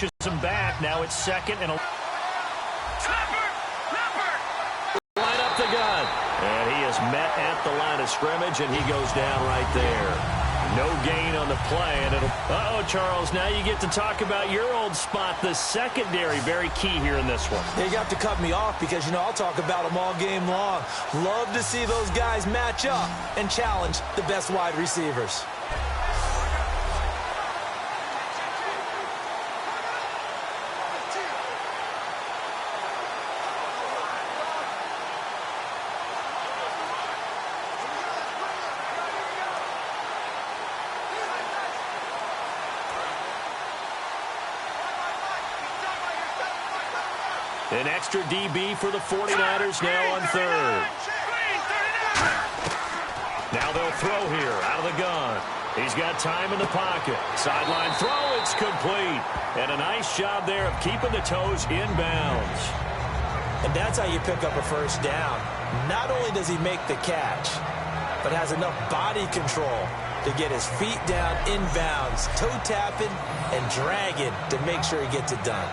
pushes him back. Now it's second and a... Line up the gun. And he is met at the line of scrimmage, and he goes down right there. No gain on the play, and it'll... Uh-oh, Charles, now you get to talk about your old spot, the secondary. Very key here in this one. You have to cut me off because, I'll talk about them all game long. Love to see those guys match up and challenge the best wide receivers. An extra DB for the 49ers now on third. Now they'll throw here out of the gun. He's got time in the pocket. Sideline throw, it's complete. And a nice job there of keeping the toes in bounds. And that's how you pick up a first down. Not only does he make the catch, but has enough body control to get his feet down in bounds, toe tapping and dragging to make sure he gets it done.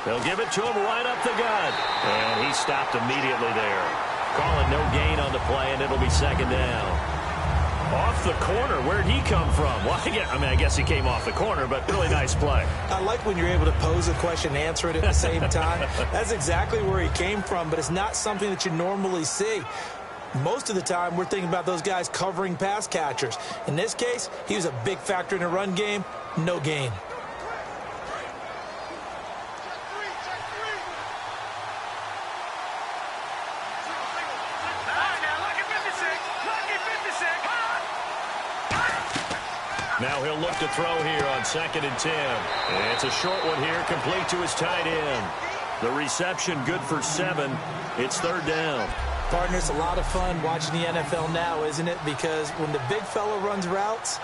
They'll give it to him right up the gut. And he stopped immediately there. Calling no gain on the play, and it'll be second down. Off the corner. Where'd he come from? Well, I guess he came off the corner, but really nice play. I like when you're able to pose a question and answer it at the same time. That's exactly where he came from, but it's not something that you normally see. Most of the time, we're thinking about those guys covering pass catchers. In this case, he was a big factor in the run game. No gain. Now he'll look to throw here on 2nd and 10. And it's a short one here, complete to his tight end. The reception good for 7. It's third down. Partner, it's a lot of fun watching the NFL now, isn't it? Because when the big fella runs routes,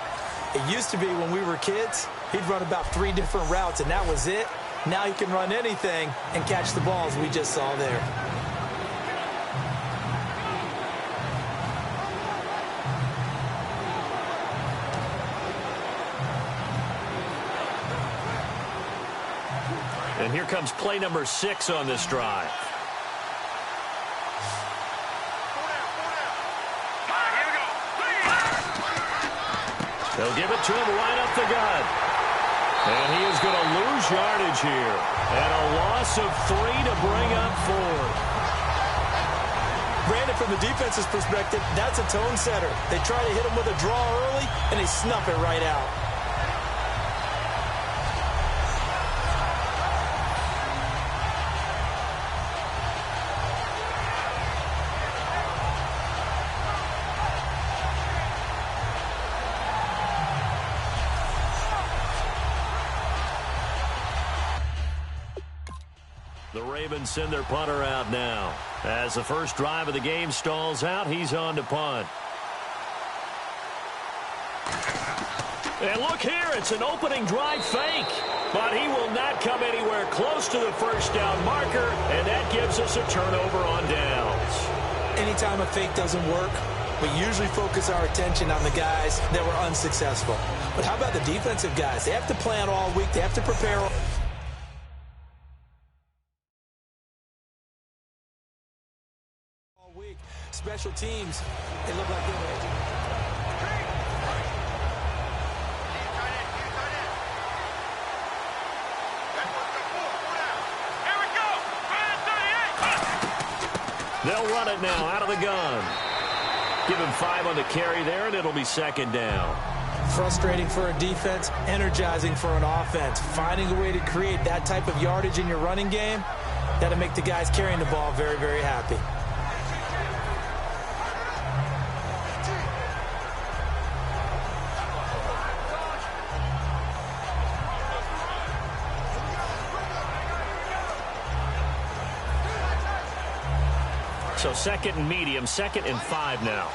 it used to be when we were kids, he'd run about 3 different routes, and that was it. Now he can run anything and catch the balls we just saw there. And here comes play number 6 on this drive. They'll give it to him right up the gut. And he is going to lose yardage here. And a loss of 3 to bring up 4. Brandon, from the defense's perspective, that's a tone setter. They try to hit him with a draw early, and they snuff it right out. The Ravens send their punter out now. As the first drive of the game stalls out, he's on to punt. And look here, it's an opening drive fake. But he will not come anywhere close to the first down marker, and that gives us a turnover on downs. Anytime a fake doesn't work, we usually focus our attention on the guys that were unsuccessful. But how about the defensive guys? They have to plan all week. They have to prepare all week. Special teams, they look like they're ready. They'll run it now out of the gun. Give him 5 on the carry there, and it'll be second down. Frustrating for a defense, energizing for an offense. Finding a way to create that type of yardage in your running game, that'll make the guys carrying the ball very, very happy. So 2nd and medium, 2nd and 5 now.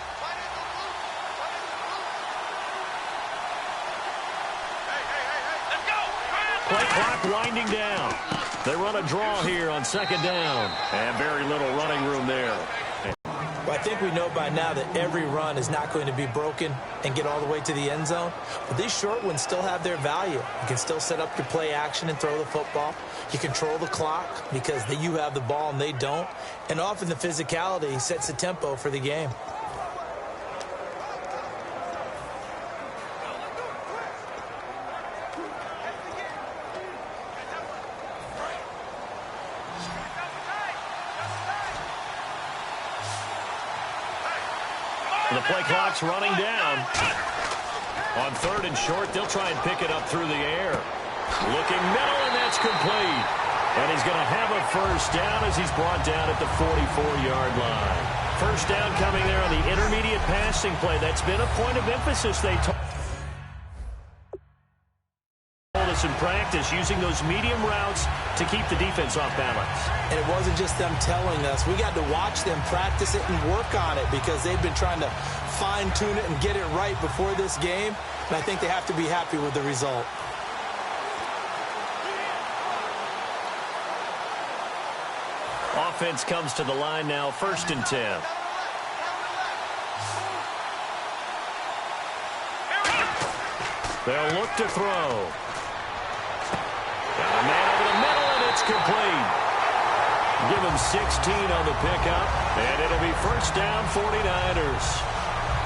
Play clock winding down. They run a draw here on 2nd down. And very little running room there. Well, I think we know by now that every run is not going to be broken and get all the way to the end zone. But these short ones still have their value. You can still set up your play action and throw the football. You control the clock because you have the ball and they don't. And often the physicality sets the tempo for the game. The play clock's running down. On 3rd and short, they'll try and pick it up through the air. Looking middle, and that's complete. And he's going to have a 1st down as he's brought down at the 44-yard line. 1st down coming there on the intermediate passing play. That's been a point of emphasis, they told us in practice, using those medium routes to keep the defense off balance. And it wasn't just them telling us. We got to watch them practice it and work on it because they've been trying to fine-tune it and get it right before this game. And I think they have to be happy with the result. Offense comes to the line now, 1st and 10. They'll look to throw. Got a man over the middle, and it's complete. Give him 16 on the pickup, and it'll be 1st down, 49ers.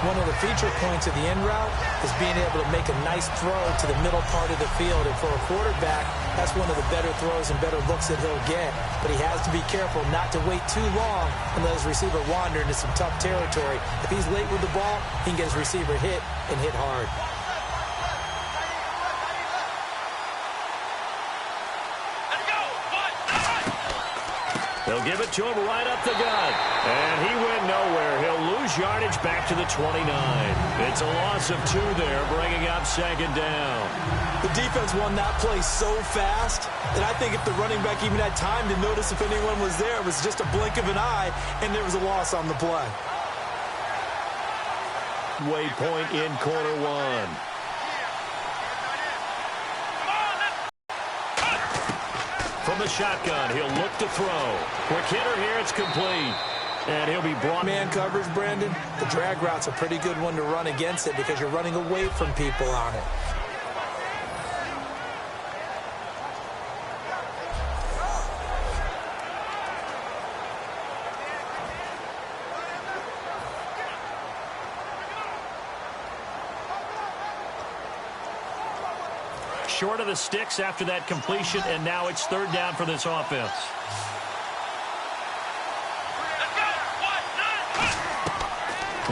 One of the feature points of the end route is being able to make a nice throw to the middle part of the field. And for a quarterback, that's one of the better throws and better looks that he'll get. But he has to be careful not to wait too long and let his receiver wander into some tough territory. If he's late with the ball, he can get his receiver hit and hit hard. They'll give it to him right up the gut. And he went nowhere. He'll lose yardage back to the 29. It's a loss of 2 there, bringing up 2nd down. The defense won that play so fast that I think if the running back even had time to notice if anyone was there, it was just a blink of an eye, and there was a loss on the play. Waypoint in corner 1. From the shotgun, he'll look to throw. Quick hitter here, it's complete. And he'll be brought. Man coverage, Brandon. The drag route's a pretty good one to run against it because you're running away from people on it. Short of the sticks after that completion, and now it's 3rd down for this offense.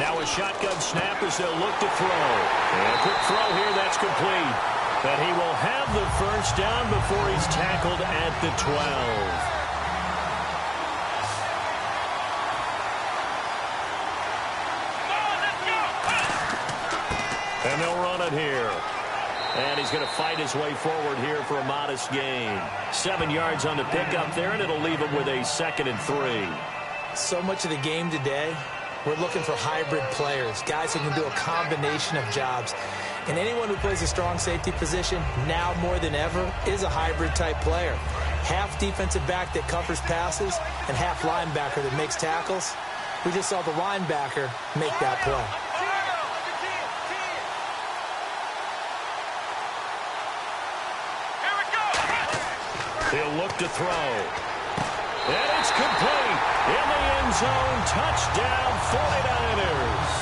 Now a shotgun snap as they'll look to throw. And a quick throw here, that's complete. And he will have the 1st down before he's tackled at the 12. And they'll run it here. And he's going to fight his way forward here for a modest gain. 7 yards on the pickup there, and it'll leave him with a 2nd and 3. So much of the game today, we're looking for hybrid players, guys who can do a combination of jobs. And anyone who plays a strong safety position, now more than ever, is a hybrid-type player. Half defensive back that covers passes and half linebacker that makes tackles. We just saw the linebacker make that play. He'll look to throw. And it's complete. In the end zone, touchdown 49ers.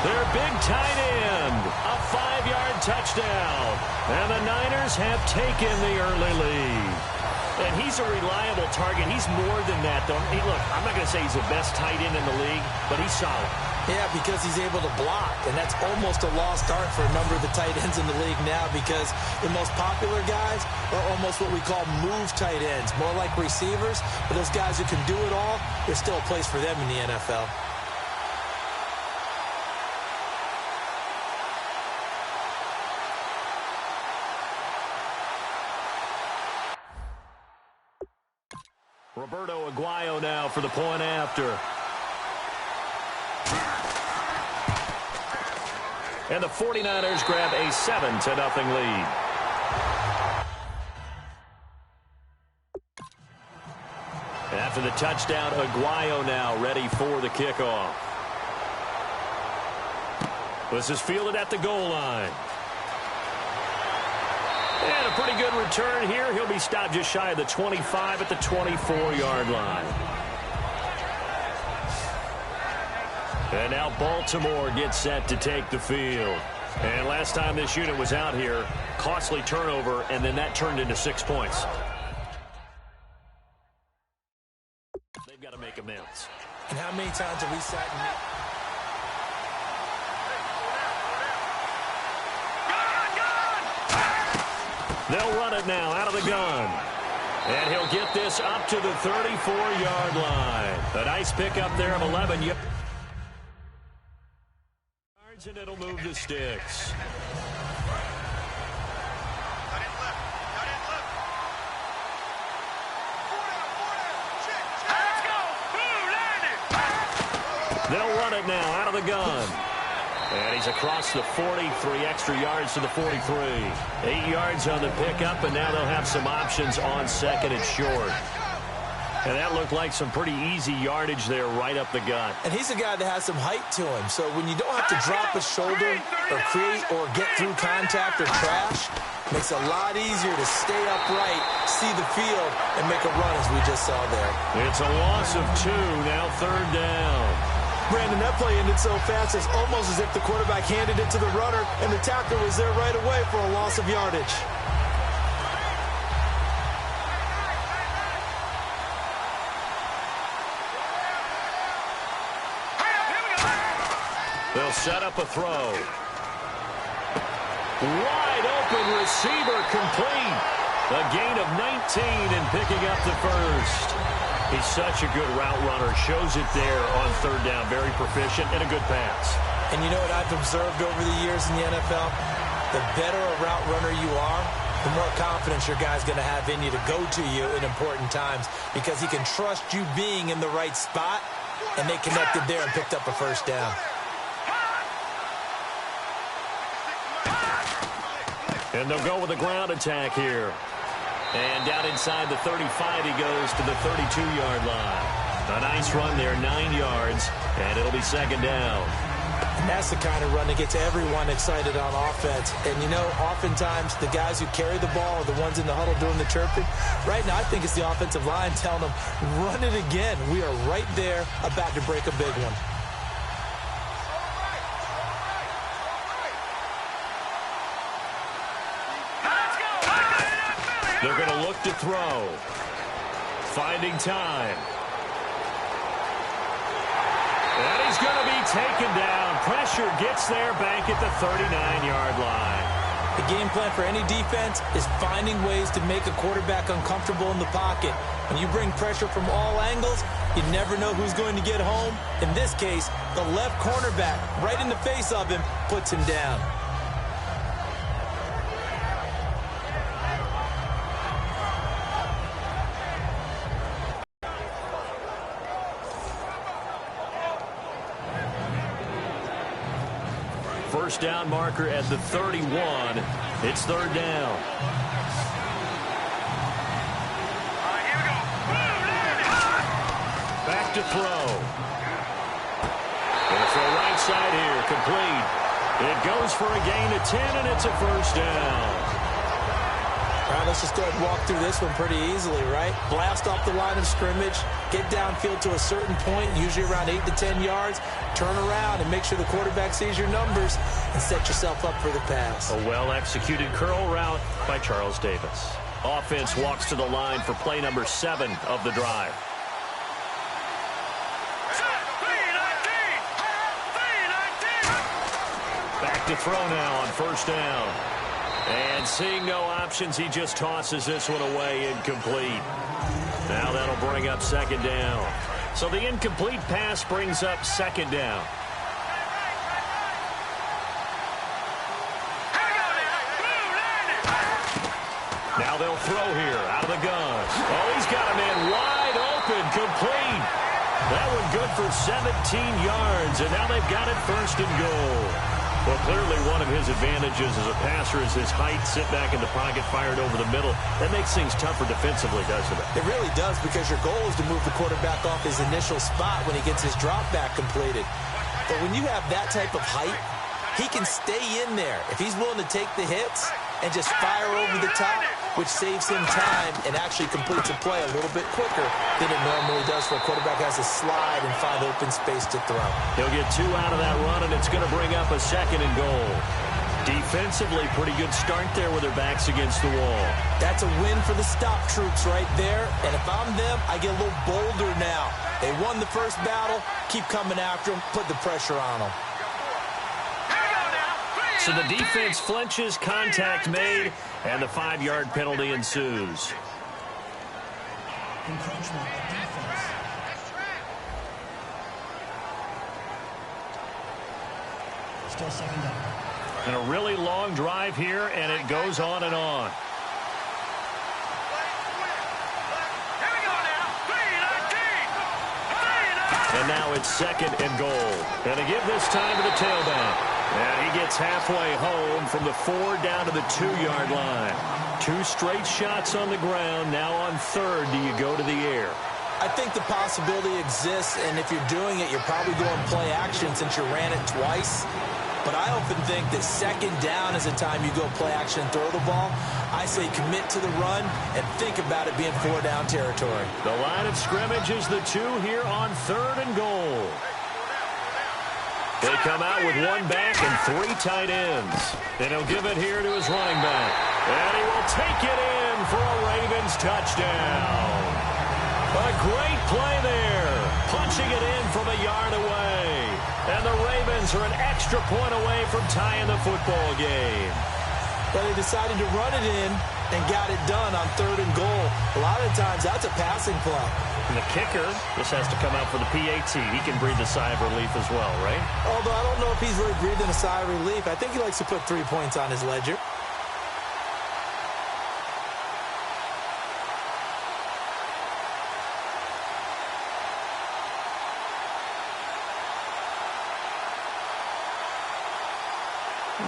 Their big tight end, a 5-yard touchdown. And the Niners have taken the early lead. And he's a reliable target. He's more than that, though. Hey, look, I'm not going to say he's the best tight end in the league, but he's solid. Yeah, because he's able to block, and that's almost a lost art for a number of the tight ends in the league now because the most popular guys are almost what we call move tight ends, more like receivers. But those guys who can do it all, there's still a place for them in the NFL. Roberto Aguayo now for the point after. And the 49ers grab a 7-0 lead. After the touchdown, Aguayo now ready for the kickoff. This is fielded at the goal line. And a pretty good return here. He'll be stopped just shy of the 25 at the 24-yard line. And now Baltimore gets set to take the field. And last time this unit was out here, costly turnover, and then that turned into 6 points. They've got to make amends. And how many times have we sat in They'll run it now out of the gun. And he'll get this up to the 34-yard line. A nice pickup there of 11 yards. And it'll move the sticks. They'll run it now out of the gun. And he's across the 40, 3 extra yards to the 43. 8 yards on the pickup, and now they'll have some options on second and short. And that looked like some pretty easy yardage there right up the gut. And he's a guy that has some height to him. So when you don't have to drop a shoulder or create or get through contact or crash, it makes it a lot easier to stay upright, see the field, and make a run as we just saw there. It's a loss of 2, now 3rd down. Brandon, that play ended so fast, it's almost as if the quarterback handed it to the runner, and the tackler was there right away for a loss of yardage. They'll set up a throw. Wide open receiver complete. A gain of 19 and picking up the first. He's such a good route runner. Shows it there on 3rd down. Very proficient and a good pass. And you know what I've observed over the years in the NFL? The better a route runner you are, the more confidence your guy's going to have in you to go to you in important times because he can trust you being in the right spot, and they connected there and picked up a first down. And they'll go with a ground attack here. And down inside the 35, he goes to the 32-yard line. A nice run there, 9 yards, and it'll be 2nd down. And that's the kind of run that gets everyone excited on offense. And, you know, oftentimes the guys who carry the ball are the ones in the huddle doing the chirping. Right now, I think it's the offensive line telling them, run it again. We are right there about to break a big one. They're going to look to throw. Finding time. And he's going to be taken down. Pressure gets there back at the 39-yard line. The game plan for any defense is finding ways to make a quarterback uncomfortable in the pocket. When you bring pressure from all angles, you never know who's going to get home. In this case, the left cornerback, right in the face of him, puts him down. First down marker at the 31. It's 3rd down. Back to throw. Going to throw right side here. Complete. It goes for a gain of 10, and it's a first down. All right, let's just go ahead and walk through this one pretty easily, right? Blast off the line of scrimmage, get downfield to a certain point, usually around 8 to 10 yards, turn around and make sure the quarterback sees your numbers and set yourself up for the pass. A well-executed curl route by Charles Davis. Offense walks to the line for play number 7 of the drive. Back to throw now on first down. And seeing no options, he just tosses this one away incomplete. Now that'll bring up 2nd down. So the incomplete pass brings up 2nd down. Now they'll throw here out of the gun. Oh, he's got a man wide open, complete. That one good for 17 yards, and now they've got it 1st and goal. Well, clearly one of his advantages as a passer is his height, sit back in the pocket, fired over the middle. That makes things tougher defensively, doesn't it? It really does, because your goal is to move the quarterback off his initial spot when he gets his drop back completed. But when you have that type of height, he can stay in there if he's willing to take the hits and just fire over the top, which saves him time and actually completes a play a little bit quicker than it normally does for a quarterback who has to slide and find open space to throw. He'll get 2 out of that run, and it's going to bring up a 2nd and goal. Defensively, pretty good start there with their backs against the wall. That's a win for the stop troops right there, and if I'm them, I get a little bolder now. They won the first battle, keep coming after them, put the pressure on them. So the defense flinches, contact made, and the 5-yard penalty ensues. Encroachment of defense. Still 2nd down. And a really long drive here, and it goes on and on. And now it's 2nd and goal. And to give this time to the tailback. And he gets halfway home from the 4 down to the 2-yard line. 2 straight shots on the ground. Now on 3rd, do you go to the air? I think the possibility exists, and if you're doing it, you're probably going play action since you ran it twice. But I often think that 2nd down is the time you go play action and throw the ball. I say commit to the run and think about it being 4-down territory. The line of scrimmage is the 2 here on 3rd and goal. They come out with 1 back and 3 tight ends. And he'll give it here to his running back. And he will take it in for a Ravens touchdown. A great play there. Punching it in from a yard away. And the Ravens are an extra point away from tying the football game. But they decided to run it in and got it done on 3rd and goal. A lot of the times, that's a passing play. And the kicker, this has to come out for the PAT. He can breathe a sigh of relief as well, right? Although I don't know if he's really breathing a sigh of relief. I think he likes to put 3 points on his ledger.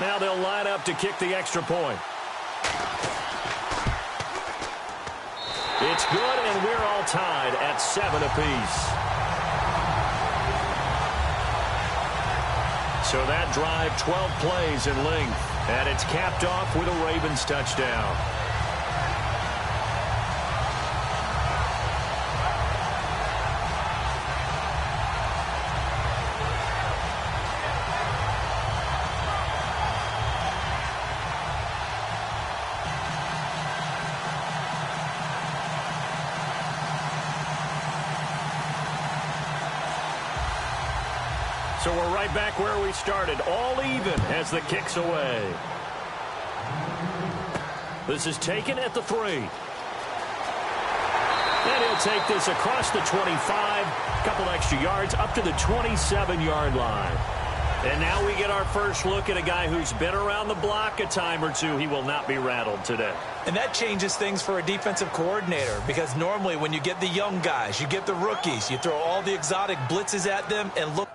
Now they'll line up to kick the extra point. It's good, and we're all tied at 7 apiece. So that drive, 12 plays in length, and it's capped off with a Ravens touchdown. So we're right back where we started, all even as the kick's away. This is taken at the 3. And he'll take this across the 25, a couple extra yards, up to the 27-yard line. And now we get our first look at a guy who's been around the block a time or two. He will not be rattled today. And that changes things for a defensive coordinator, because normally when you get the young guys, you get the rookies, you throw all the exotic blitzes at them and look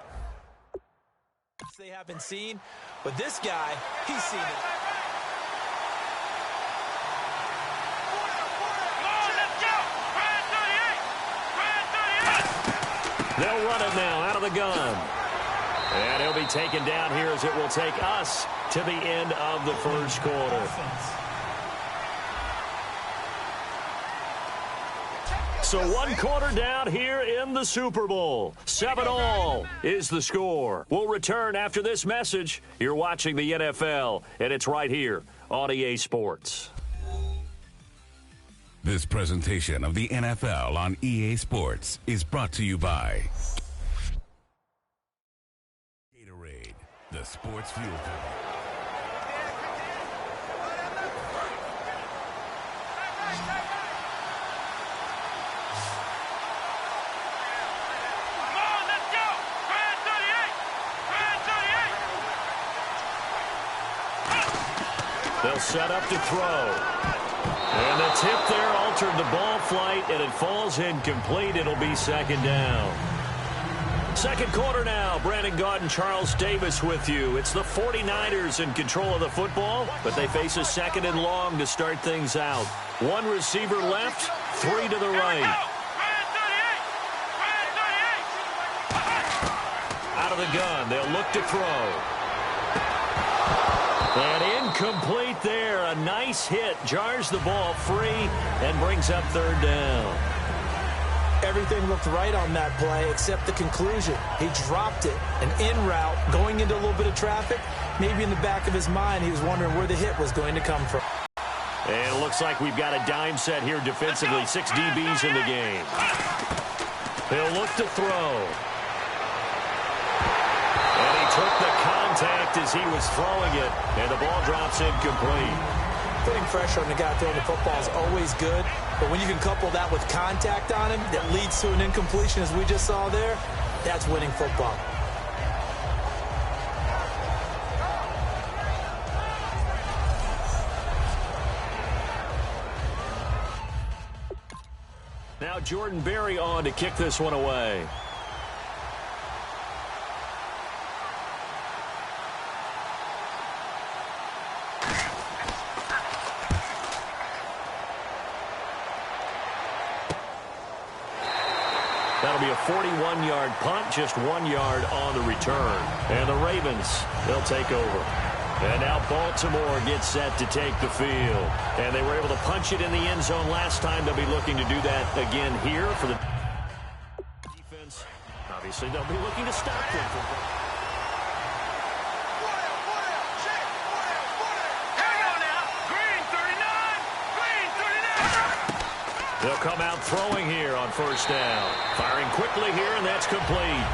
they haven't seen. But this guy, he's seen it. They'll run it now out of the gun. And he'll be taken down here as it will take us to the end of the first quarter. So 1 quarter down here in the Super Bowl. 7-all is the score. We'll return after this message. You're watching the NFL, and it's right here on EA Sports. This presentation of the NFL on EA Sports is brought to you by Gatorade, the sports fuel company. They'll set up to throw. And the tip there altered the ball flight, and it falls incomplete. It'll be 2nd down. Second quarter now. Brandon Gaudin and Charles Davis with you. It's the 49ers in control of the football, but they face a second and long to start things out. One receiver left, three to the right. Out of the gun, they'll look to throw. And incomplete there. A nice hit. Jars the ball free and brings up third down. Everything looked right on that play except the conclusion. He dropped it, an in route, going into a little bit of traffic. Maybe in the back of his mind, he was wondering where the hit was going to come from. And it looks like we've got a dime set here defensively. 6 DBs in the game. He'll look to throw. And he took the contact as he was throwing it, and the ball drops incomplete. Putting pressure on the guy throwing the football is always good, but when you can couple that with contact on him that leads to an incompletion, as we just saw there, that's winning football. Now Jordan Berry on to kick this one away. That'll be a 41-yard punt, just 1 yard on the return. And the Ravens, they'll take over. And now Baltimore gets set to take the field. And they were able to punch it in the end zone last time. They'll be looking to do that again here for the defense. Obviously, they'll be looking to stop them from... They'll come out throwing here on first down. Firing quickly here, and that's complete.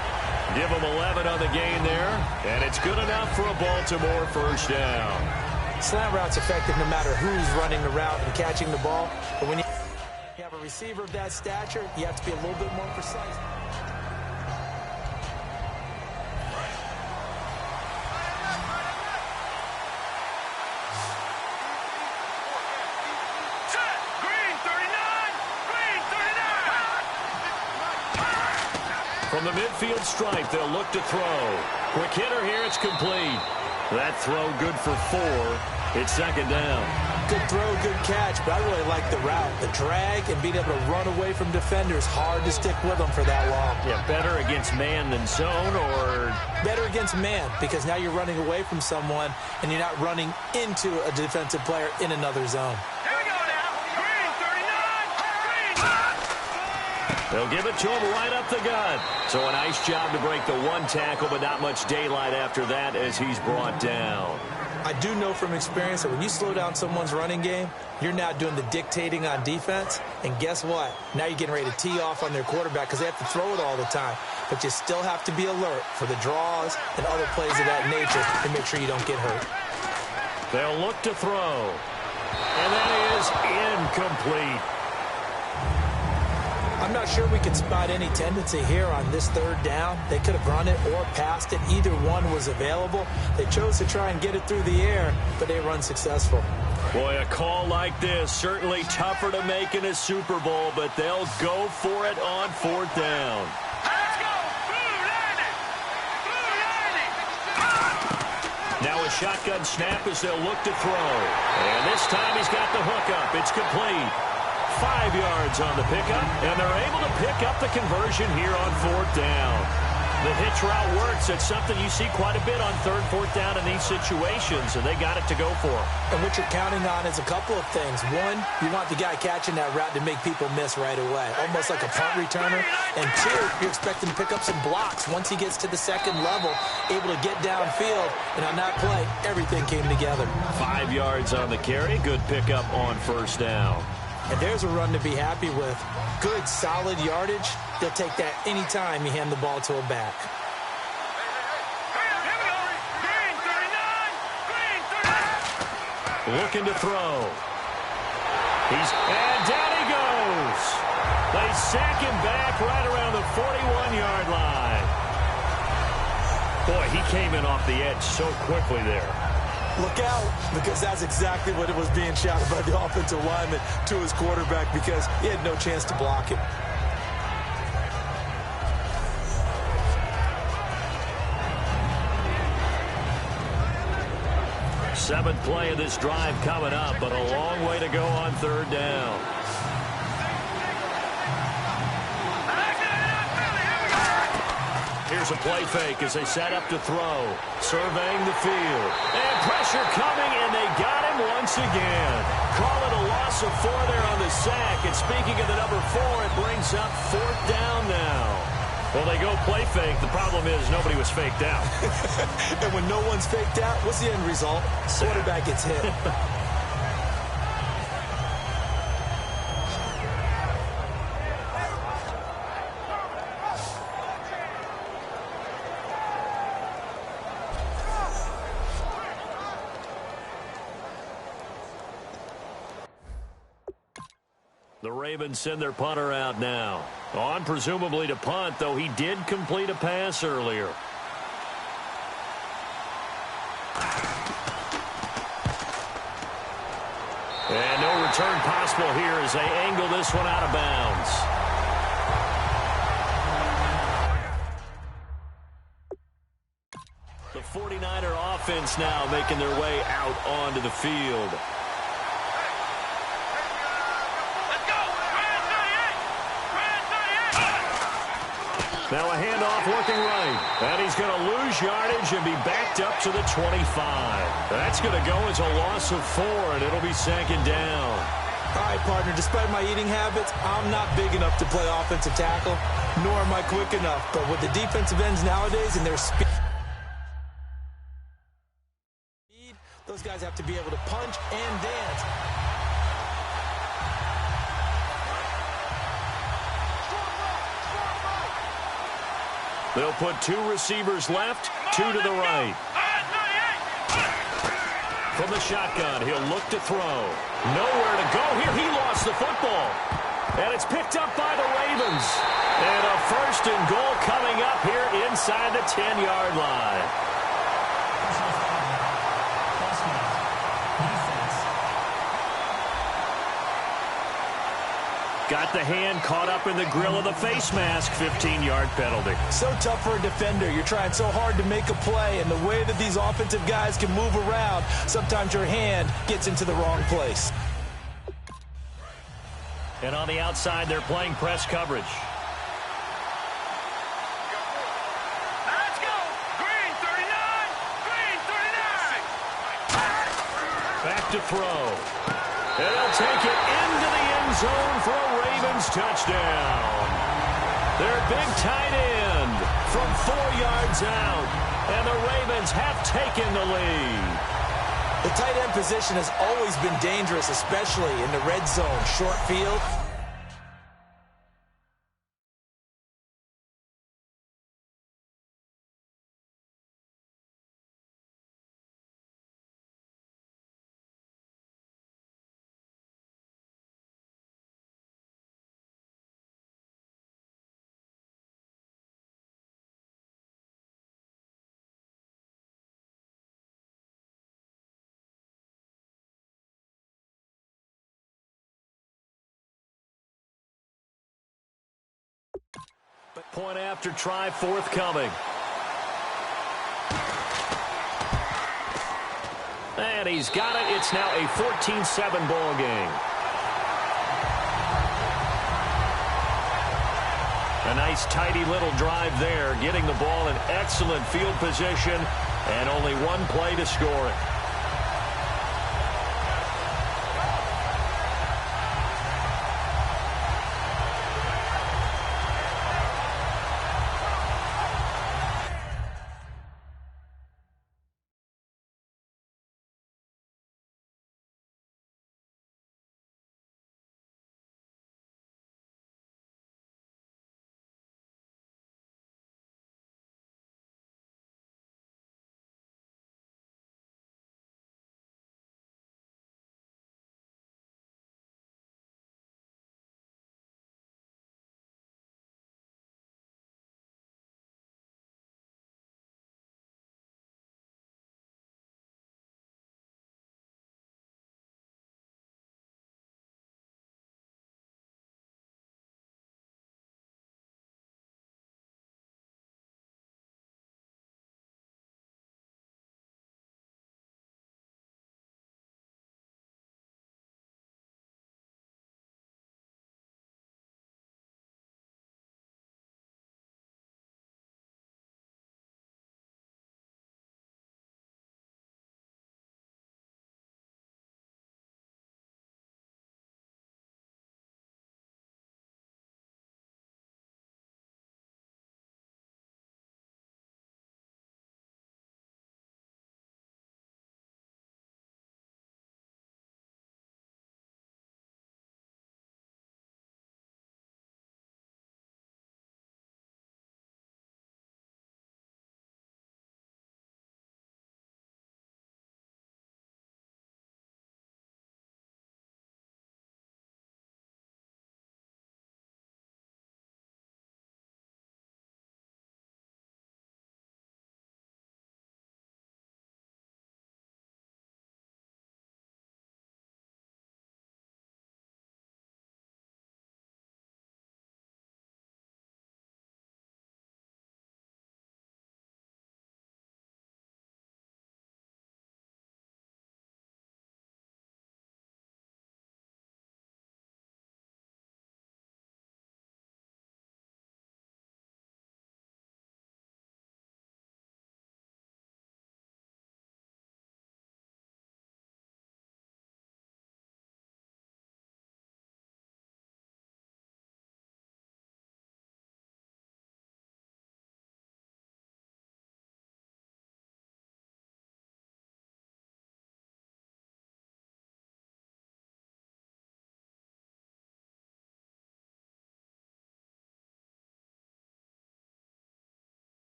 Give them 11 on the gain there, and it's good enough for a Baltimore first down. Slant route's effective no matter who's running the route and catching the ball. But when you have a receiver of that stature, you have to be a little bit more precise. From the midfield stripe, they'll look to throw. Quick hitter here, it's complete. That throw good for 4. It's second down. Good throw, good catch, but I really like the route. The drag and being able to run away from defenders, hard to stick with them for that long. Yeah, better against man than zone, or... Better against man, because now you're running away from someone and you're not running into a defensive player in another zone. They'll give it to him right up the gut. So a nice job to break the one tackle, but not much daylight after that as he's brought down. I do know from experience that when you slow down someone's running game, you're now doing the dictating on defense. And guess what? Now you're getting ready to tee off on their quarterback because they have to throw it all the time. But you still have to be alert for the draws and other plays of that nature to make sure you don't get hurt. They'll look to throw. And that is incomplete. I'm not sure we can spot any tendency here on this third down. They could have run it or passed it. Either one was available. They chose to try and get it through the air, but they run successful. Boy, a call like this, certainly tougher to make in a Super Bowl, but they'll go for it on fourth down. Let's go! Blue landing! Blue landing! Now a shotgun snap as they'll look to throw. And this time he's got the hook up. It's complete. 5 yards on the pickup, and they're able to pick up the conversion here on fourth down. The hitch route works. It's something you see quite a bit on third, fourth down in these situations, and they got it to go for them. And what you're counting on is a couple of things. One, you want the guy catching that route to make people miss right away, almost like a punt returner. And two, you're expecting to pick up some blocks once he gets to the second level, able to get downfield. And on that play, everything came together. 5 yards on the carry. Good pickup on first down. And there's a run to be happy with. Good, solid yardage. They'll take that any time you hand the ball to a back. Looking to throw. And down he goes. They sack him back right around the 41-yard line. Boy, he came in off the edge so quickly there. Look out, because that's exactly what it was being shouted by the offensive lineman to his quarterback, because he had no chance to block him. Seventh play of this drive coming up, but a long way to go on third down. Here's a play fake as they set up to throw. Surveying the field. And pressure coming, and they got him once again. Call it a loss of 4 there on the sack. And speaking of the number 4, it brings up fourth down now. Well, they go play fake. The problem is nobody was faked out. And when no one's faked out, what's the end result? Quarterback gets hit. The Ravens send their punter out now. On presumably to punt, though he did complete a pass earlier. And no return possible here as they angle this one out of bounds. The 49er offense now making their way out onto the field. Now a handoff working right. And he's going to lose yardage and be backed up to the 25. That's going to go as a loss of 4, and it'll be second down. All right, partner, despite my eating habits, I'm not big enough to play offensive tackle, nor am I quick enough. But with the defensive ends nowadays and their speed, those guys have to be able to punch and dance. They'll put 2 receivers left, 2 to the right. From the shotgun, he'll look to throw. Nowhere to go here. He lost the football. And it's picked up by the Ravens. And a first and goal coming up here inside the 10-yard line. Got the hand caught up in the grill of the face mask. 15-yard penalty. So tough for a defender. You're trying so hard to make a play, and the way that these offensive guys can move around, sometimes your hand gets into the wrong place. And on the outside, they're playing press coverage. Let's go. Green 39. Green 39. Back to throw. And he'll take it into the end zone for a Ravens touchdown. Their big tight end from 4 yards out. And the Ravens have taken the lead. The tight end position has always been dangerous, especially in the red zone, short field. Point after try forthcoming. And he's got it. It's now a 14-7 ball game. A nice tidy little drive there, getting the ball in excellent field position, and only one play to score it.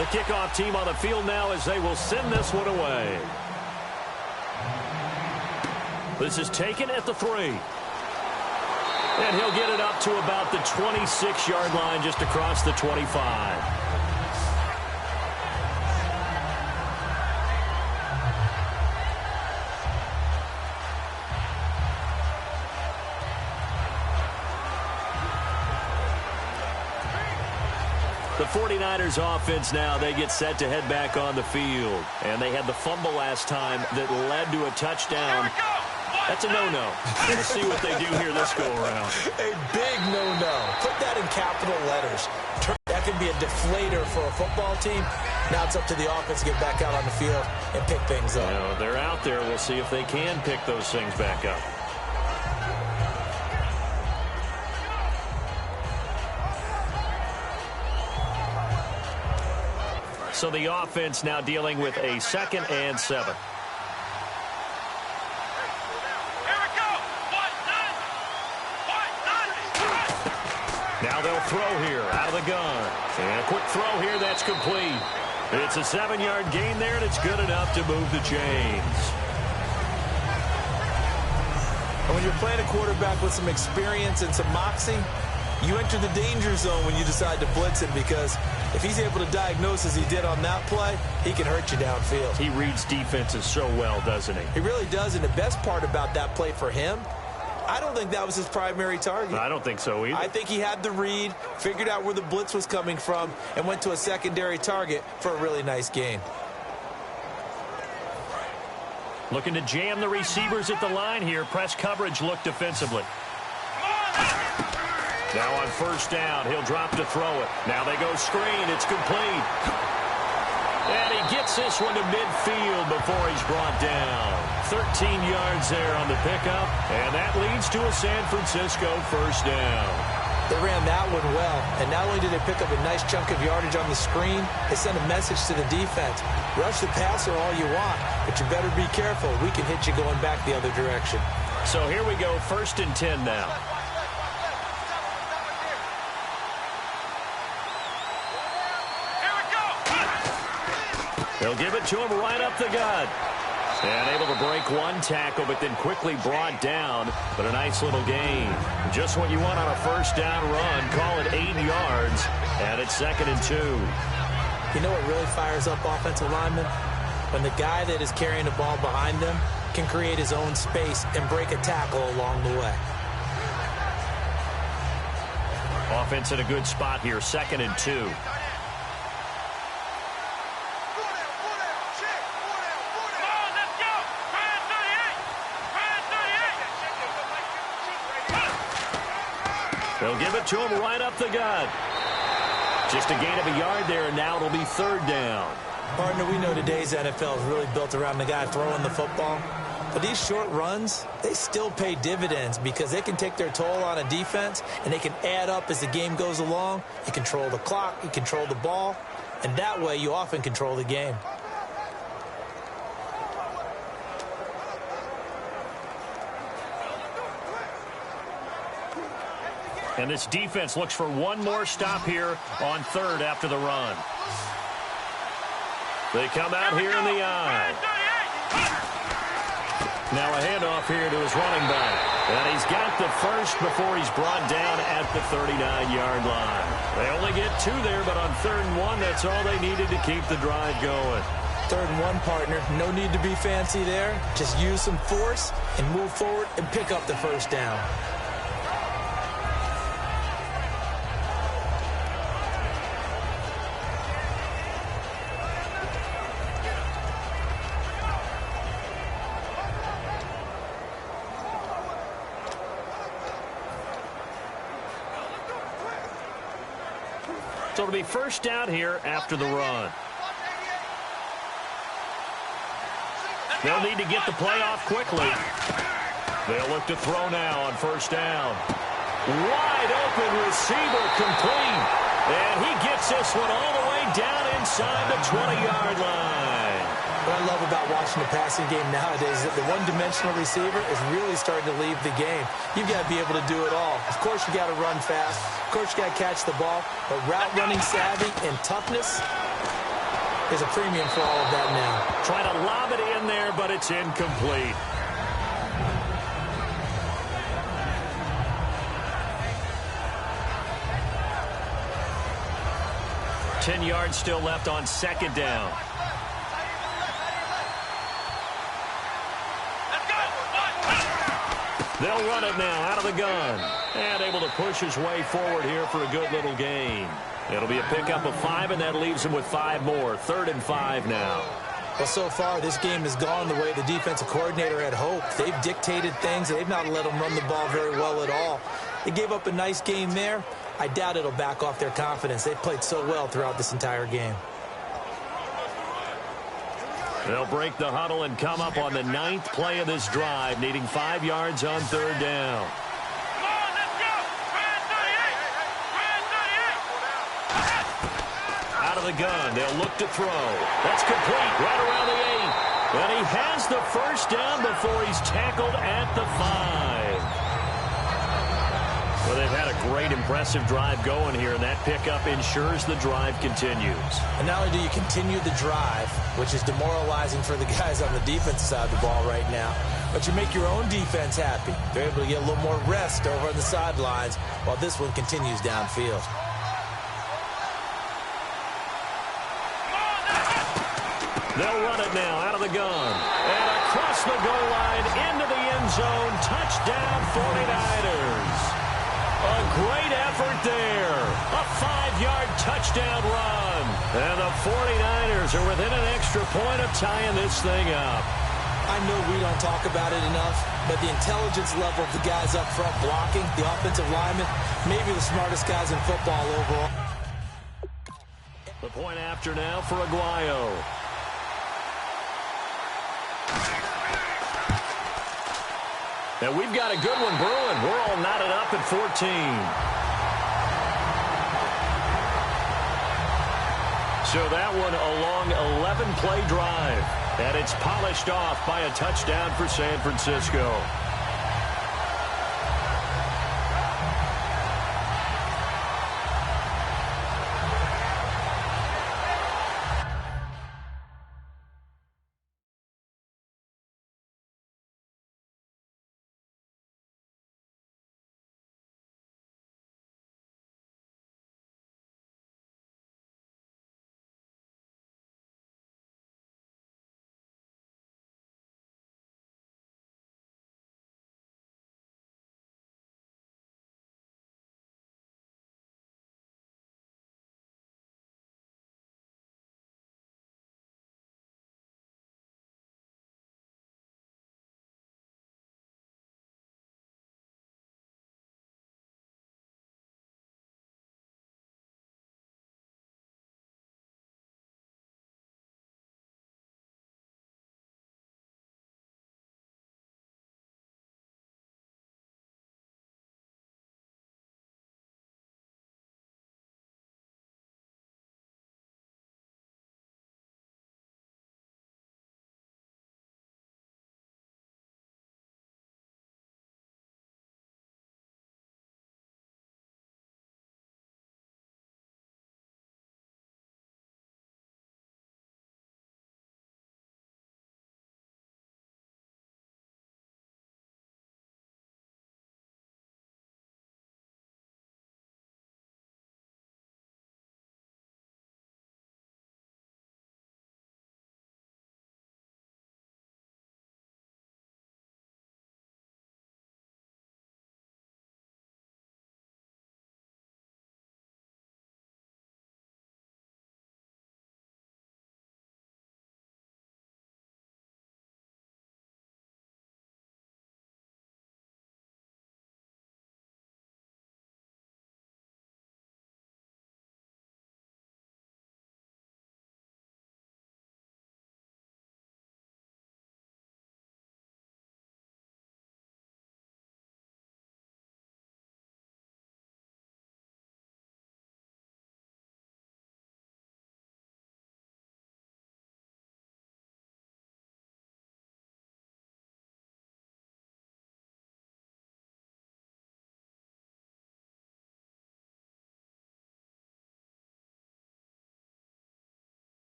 The kickoff team on the field now as they will send this one away. This is taken at the 3. And he'll get it up to about the 26-yard line, just across the 25. The 49ers offense now, they get set to head back on the field. And they had the fumble last time that led to a touchdown. That's a no-no. We'll see what they do here this go-around. A big no-no. Put that in capital letters. That could be a deflator for a football team. Now it's up to the offense to get back out on the field and pick things up. You know, they're out there. We'll see if they can pick those things back up. So the offense now dealing with a 2nd and 7. Now they'll throw here out of the gun. And a quick throw here, that's complete. It's a 7-yard gain there, and it's good enough to move the chains. And when you're playing a quarterback with some experience and some moxie, you enter the danger zone when you decide to blitz him, because if he's able to diagnose as he did on that play, he can hurt you downfield. He reads defenses so well, doesn't he? He really does, and the best part about that play for him, I don't think that was his primary target. I don't think so either. I think he had the read, figured out where the blitz was coming from, and went to a secondary target for a really nice gain. Looking to jam the receivers at the line here. Press coverage look defensively. Now on 1st down, he'll drop to throw it. Now they go screen. It's complete. And he gets this one to midfield before he's brought down. 13 yards there on the pickup, and that leads to a San Francisco 1st down. They ran that one well, and not only did they pick up a nice chunk of yardage on the screen, they sent a message to the defense. Rush the passer all you want, but you better be careful. We can hit you going back the other direction. So here we go, 1st and 10 now. They'll give it to him right up the gut. And able to break one tackle, but then quickly brought down. But a nice little gain. Just what you want on a 1st down run. Call it 8 yards. And it's 2nd and 2. You know what really fires up offensive linemen? When the guy that is carrying the ball behind them can create his own space and break a tackle along the way. Offense in a good spot here. 2nd and 2. They'll give it to him right up the gut. Just a gain of a yard there, and now it'll be 3rd down. Partner, we know today's NFL is really built around the guy throwing the football. But these short runs, they still pay dividends because they can take their toll on a defense, and they can add up as the game goes along. You control the clock, you control the ball, and that way you often control the game. And this defense looks for one more stop here on 3rd after the run. They come out here in the eye. Now a handoff here to his running back. And he's got the 1st before he's brought down at the 39-yard line. They only get 2 there, but on 3rd and 1, that's all they needed to keep the drive going. 3rd and 1, partner. No need to be fancy there. Just use some force and move forward and pick up the 1st down. So it'll be 1st down here after the run. They'll need to get the play off quickly. They'll look to throw now on 1st down. Wide open receiver complete. And he gets this one all the way down inside the 20-yard line. What I love about watching the passing game nowadays is that the one-dimensional receiver is really starting to leave the game. You've got to be able to do it all. Of course, you got to run fast. Of course, you got to catch the ball. But route running savvy and toughness, There's a premium for all of that now. Trying to lob it in there, but it's incomplete. Ten yards still left on second down. They'll run it now out of the gun. And able to push his way forward here for a good little gain. It'll be a pickup of 5, and that leaves him with 5 more. 3rd and 5 now. Well, so far, this game has gone the way the defensive coordinator had hoped. They've dictated things, and they've not let them run the ball very well at all. They gave up a nice game there. I doubt it'll back off their confidence. They've played so well throughout this entire game. They'll break the huddle and come up on the 9th play of this drive, needing 5 yards on 3rd down. Come on, let's go! Ryan 38! Ryan 38! Out of the gun, they'll look to throw. That's complete, right around the 8. And he has the first down before he's tackled at the 5. Well, they've had a great, impressive drive going here, and that pickup ensures the drive continues. And not only do you continue the drive, which is demoralizing for the guys on the defensive side of the ball right now, but you make your own defense happy. They're able to get a little more rest over on the sidelines while this one continues downfield. They'll run it now out of the gun. And across the goal line into the end zone. Touchdown 49ers. A great effort there. A 5-yard touchdown run. And the 49ers are within an extra point of tying this thing up. I know we don't talk about it enough, but the intelligence level of the guys up front blocking, the offensive linemen, maybe the smartest guys in football overall. The point after now for Aguayo. And we've got a good one brewing. We're all knotted up at 14. So that one a long 11-play drive. And it's polished off by a touchdown for San Francisco.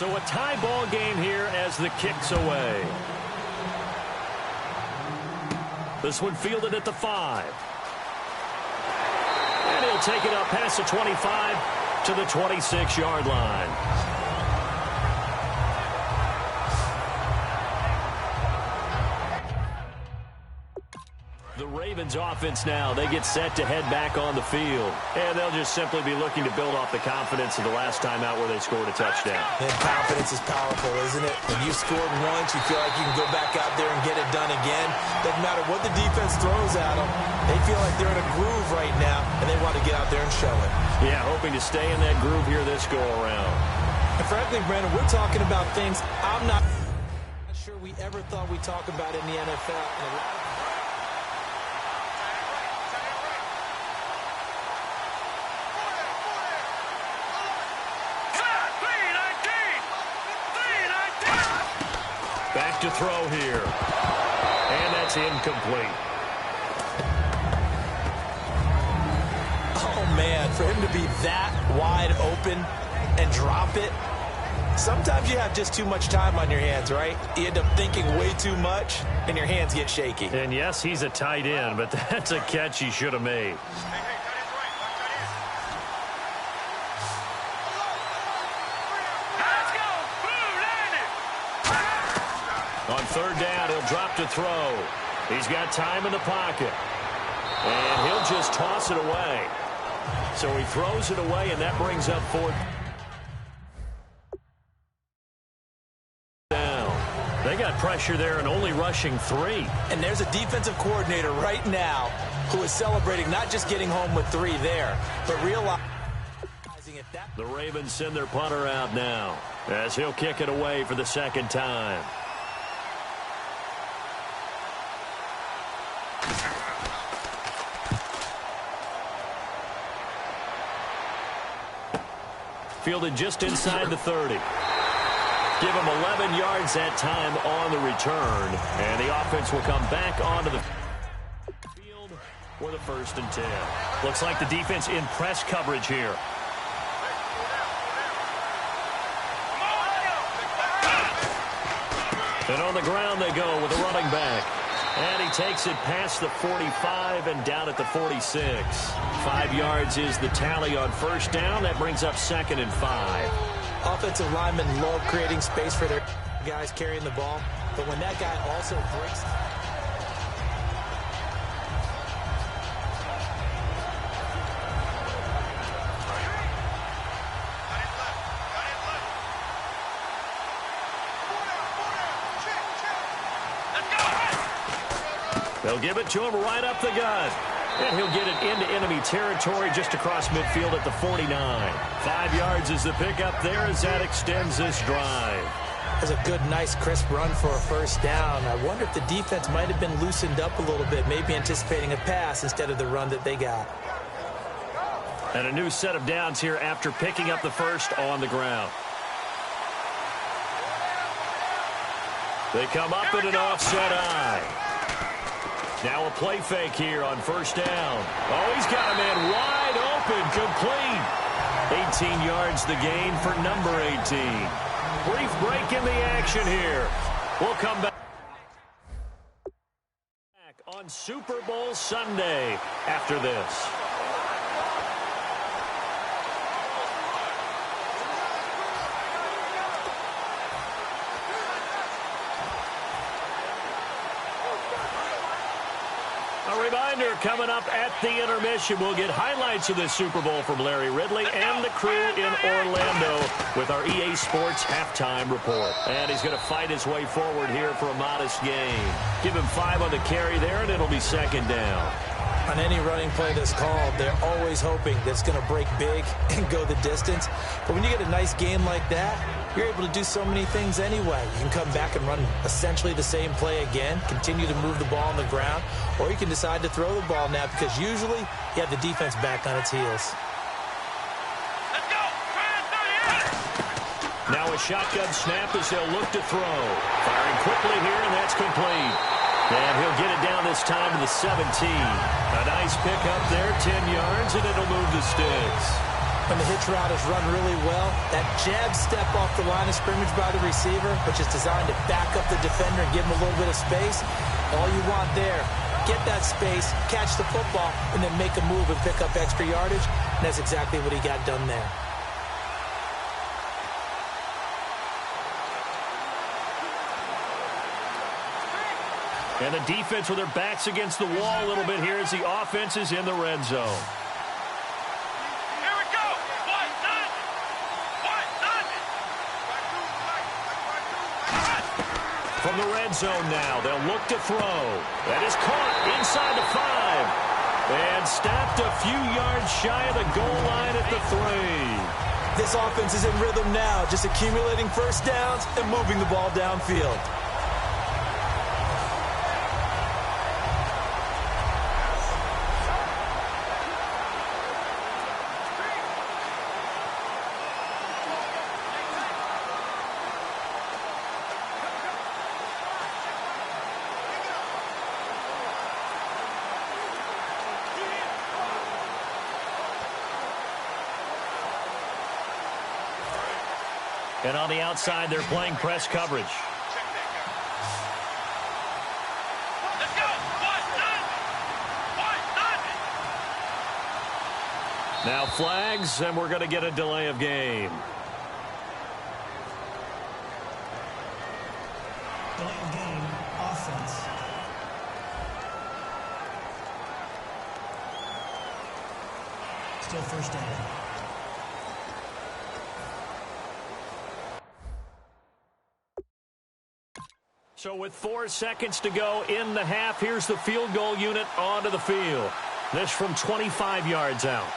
So a tie ball game here as the kick's away. This one fielded at the 5. And he'll take it up past the 25 to the 26-yard line. The Ravens offense now, they get set to head back on the field. And they'll just simply be looking to build off the confidence of the last time out where they scored a touchdown. And confidence is powerful, isn't it? When you've scored once, you feel like you can go back out there and get it done again. Doesn't matter what the defense throws at them. They feel like they're in a groove right now, and they want to get out there and show it. Yeah, hoping to stay in that groove here this go-around. And frankly, Brandon, we're talking about things I'm not sure we ever thought we'd talk about in the NFL. Back to throw here. And that's incomplete. Oh, man, for him to be that wide open and drop it, sometimes you have just too much time on your hands, right? You end up thinking way too much, and your hands get shaky. And, yes, he's a tight end, but that's a catch he should have made. On third down, he'll drop to throw. He's got time in the pocket. And he'll just toss it away. So he throws it away, and that brings up fourth down. They got pressure there and only rushing 3. And there's a defensive coordinator right now who is celebrating not just getting home with 3 there, but realizing if that... The Ravens send their punter out now as he'll kick it away for the second time. Fielded just inside the 30. Give him 11 yards that time on the return. And the offense will come back onto the field for the 1st and 10. Looks like the defense in press coverage here. And on the ground they go with the running back. And he takes it past the 45 and down at the 46. 5 yards is the tally on first down. That brings up 2nd and 5. Offensive linemen love creating space for their guys carrying the ball. But when that guy also breaks... They'll give it to him right up the gut. And he'll get it into enemy territory just across midfield at the 49. 5 yards is the pickup there as that extends this drive. That's a good, nice, crisp run for a first down. I wonder if the defense might have been loosened up a little bit, maybe anticipating a pass instead of the run that they got. And a new set of downs here after picking up the first on the ground. They come up in an offset eye. Now a play fake here on first down. Oh, he's got a man wide open, complete. 18 yards the gain for number 18. Brief break in the action here. We'll come back on Super Bowl Sunday after this. A reminder, coming up at the intermission, we'll get highlights of this Super Bowl from Larry Ridley and the crew in Orlando with our EA Sports halftime report. And he's going to fight his way forward here for a modest gain. Give him 5 on the carry there, and it'll be 2nd down. On any running play that's called, they're always hoping that it's going to break big and go the distance. But when you get a nice game like that, you're able to do so many things anyway. You can come back and run essentially the same play again, continue to move the ball on the ground, or you can decide to throw the ball now because usually you have the defense back on its heels. Let's go! Now a shotgun snap as they'll look to throw. Firing quickly here, and that's complete. And he'll get it down this time to the 17. A nice pickup there, 10 yards, and it'll move the sticks. When the hitch route is run really well, that jab step off the line of scrimmage by the receiver, which is designed to back up the defender and give him a little bit of space, all you want there, get that space, catch the football, and then make a move and pick up extra yardage, and that's exactly what he got done there. And the defense with their backs against the wall a little bit here as the offense is in the red zone. Here we go. From the red zone now, they'll look to throw. That is caught inside the 5. And stopped a few yards shy of the goal line at the 3. This offense is in rhythm now, just accumulating first downs and moving the ball downfield. And on the outside, they're playing press coverage. Let's go. Now flags, and we're going to get a delay of game. Delay of game, offense. Still first down. So with 4 seconds to go in the half, here's the field goal unit onto the field. This from 25 yards out.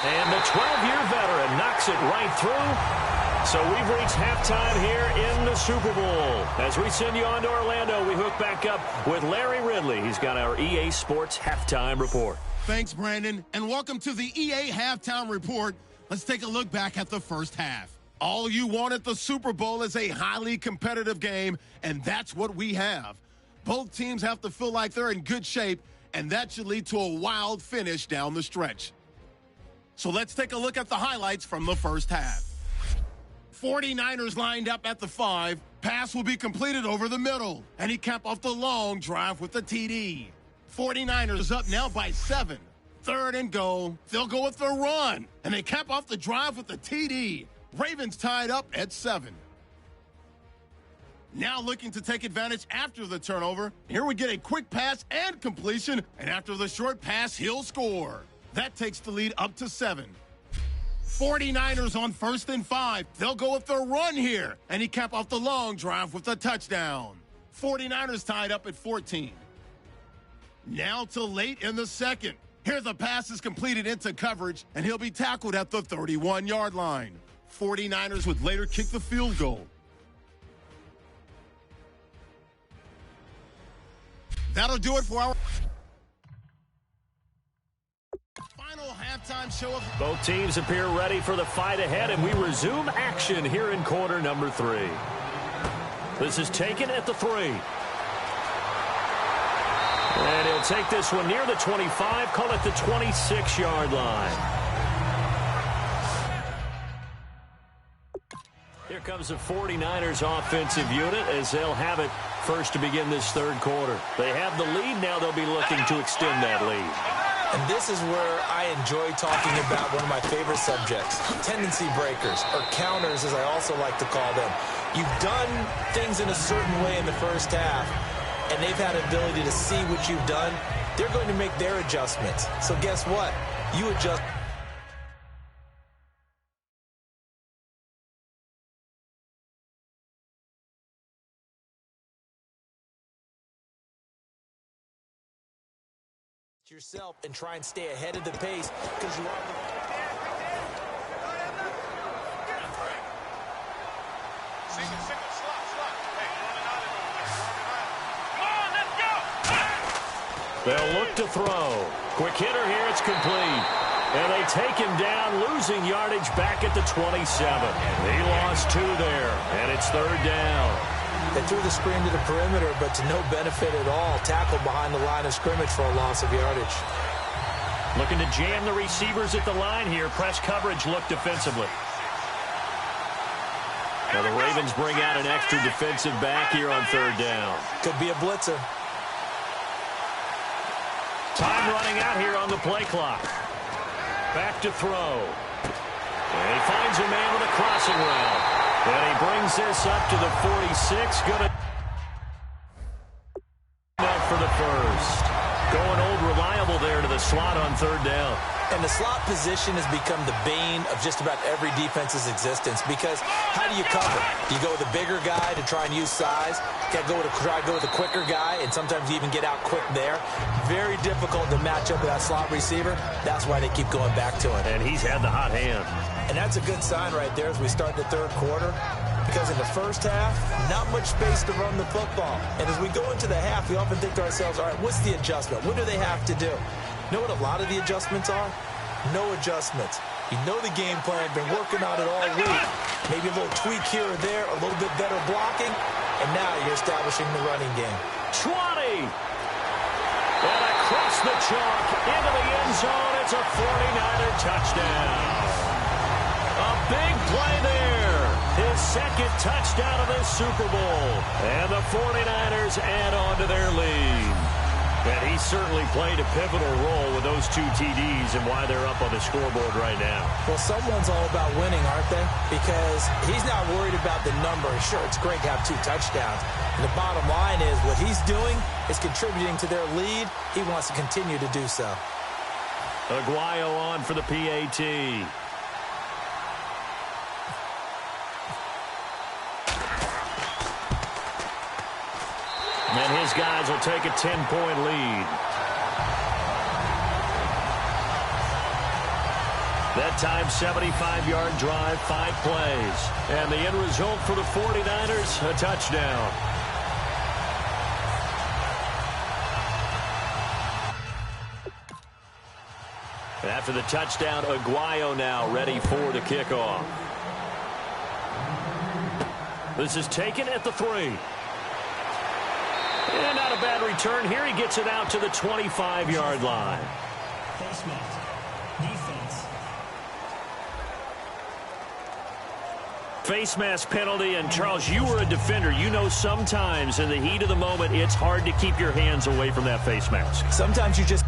And the 12-year veteran knocks it right through. So we've reached halftime here in the Super Bowl. As we send you on to Orlando, we hook back up with Larry Ridley. He's got our EA Sports Halftime Report. Thanks, Brandon, and welcome to the EA Halftime Report. Let's take a look back at the first half. All you want at the Super Bowl is a highly competitive game, and that's what we have. Both teams have to feel like they're in good shape, and that should lead to a wild finish down the stretch. So let's take a look at the highlights from the first half. 49ers lined up at the 5. Pass will be completed over the middle, and he capped off the long drive with the TD. 49ers up now by 7. 3rd and goal. They'll go with the run, and they cap off the drive with the TD. Ravens tied up at 7. Now looking to take advantage after the turnover. Here we get a quick pass and completion, and after the short pass, he'll score. That takes the lead up to 7. 49ers on 1st and 5. They'll go with the run here, and he capped off the long drive with a touchdown. 49ers tied up at 14. Now to late in the second. Here the pass is completed into coverage, and he'll be tackled at the 31-yard line. 49ers would later kick the field goal. That'll do it for our final halftime show of... Both teams appear ready for the fight ahead, and we resume action here in quarter number 3. This is taken at the 3. And he'll take this one near the 25, call it the 26-yard line. Here comes the 49ers offensive unit as they'll have it first to begin this third quarter. They have the lead. Now they'll be looking to extend that lead. And this is where I enjoy talking about one of my favorite subjects, tendency breakers, or counters as I also like to call them. You've done things in a certain way in the first half, and they've had an ability to see what you've done. They're going to make their adjustments. So guess what? You adjust yourself and try and stay ahead of the pace because you are Single, slot. Hey, run it out. Come on, let's go. They'll look to throw. Quick hitter here. It's complete. And they take him down, losing yardage back at the 27. He lost 2 there, and it's 3rd down. They threw the screen to the perimeter, but to no benefit at all. Tackled behind the line of scrimmage for a loss of yardage. Looking to jam the receivers at the line here. Press coverage look defensively. Now the Ravens bring out an extra defensive back here on third down. Could be a blitzer. Time running out here on the play clock. Back to throw. And he finds a man with a crossing route. And he brings this up to the 46. Good enough for the first. Going old reliable there to the slot on third down. And the slot position has become the bane of just about every defense's existence, because how do you cover? Do you go with a bigger guy to try and use size? You got to try to go with a quicker guy, and sometimes you even get out quick there. Very difficult to match up with that slot receiver. That's why they keep going back to it. And he's had the hot hand. And that's a good sign right there as we start the third quarter, because in the first half, not much space to run the football. And as we go into the half, we often think to ourselves, all right, what's the adjustment? What do they have to do? You know what a lot of the adjustments are? No adjustments. You know the game plan, been working on it all week. Maybe a little tweak here or there, a little bit better blocking, and now you're establishing the running game. 20! And across the chalk, into the end zone, it's a 49er touchdown. A big play there. His second touchdown of this Super Bowl. And the 49ers add on to their lead. And he certainly played a pivotal role with those two TDs and why they're up on the scoreboard right now. Well, someone's all about winning, aren't they? Because he's not worried about the number. Sure, it's great to have 2 touchdowns. And the bottom line is what he's doing is contributing to their lead. He wants to continue to do so. Aguayo on for the PAT. And his guys will take a 10-point lead. That time, 75-yard drive, 5 plays. And the end result for the 49ers, a touchdown. After the touchdown, Aguayo now ready for the kickoff. This is taken at the 3. And not a bad return here. He gets it out to the 25-yard line. Face mask. Defense. Face mask penalty. And, Charles, you were a defender. You know sometimes in the heat of the moment, it's hard to keep your hands away from that face mask. Sometimes you just...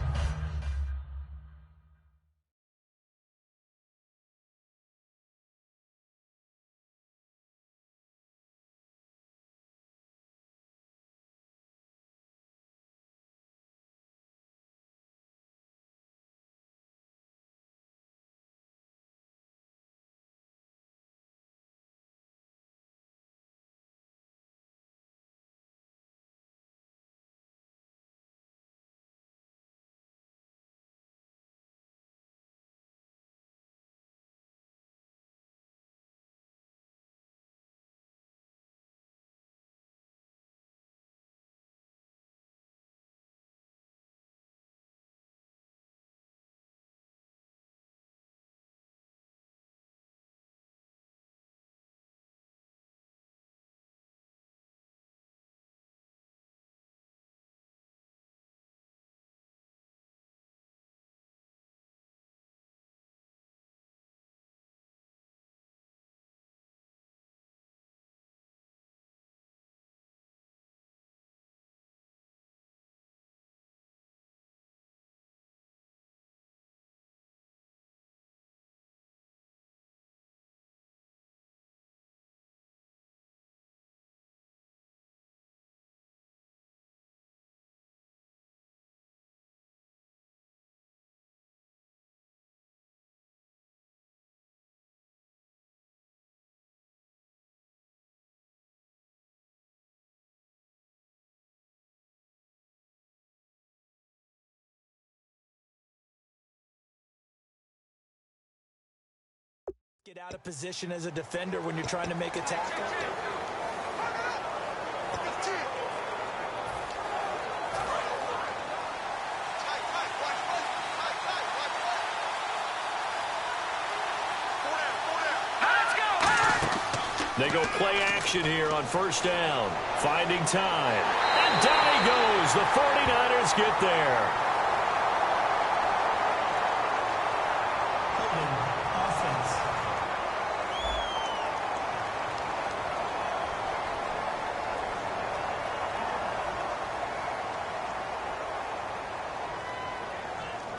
Get out of position as a defender when you're trying to make a tackle. They go play action here on first down. Finding time. And down he goes. The 49ers get there. Offense.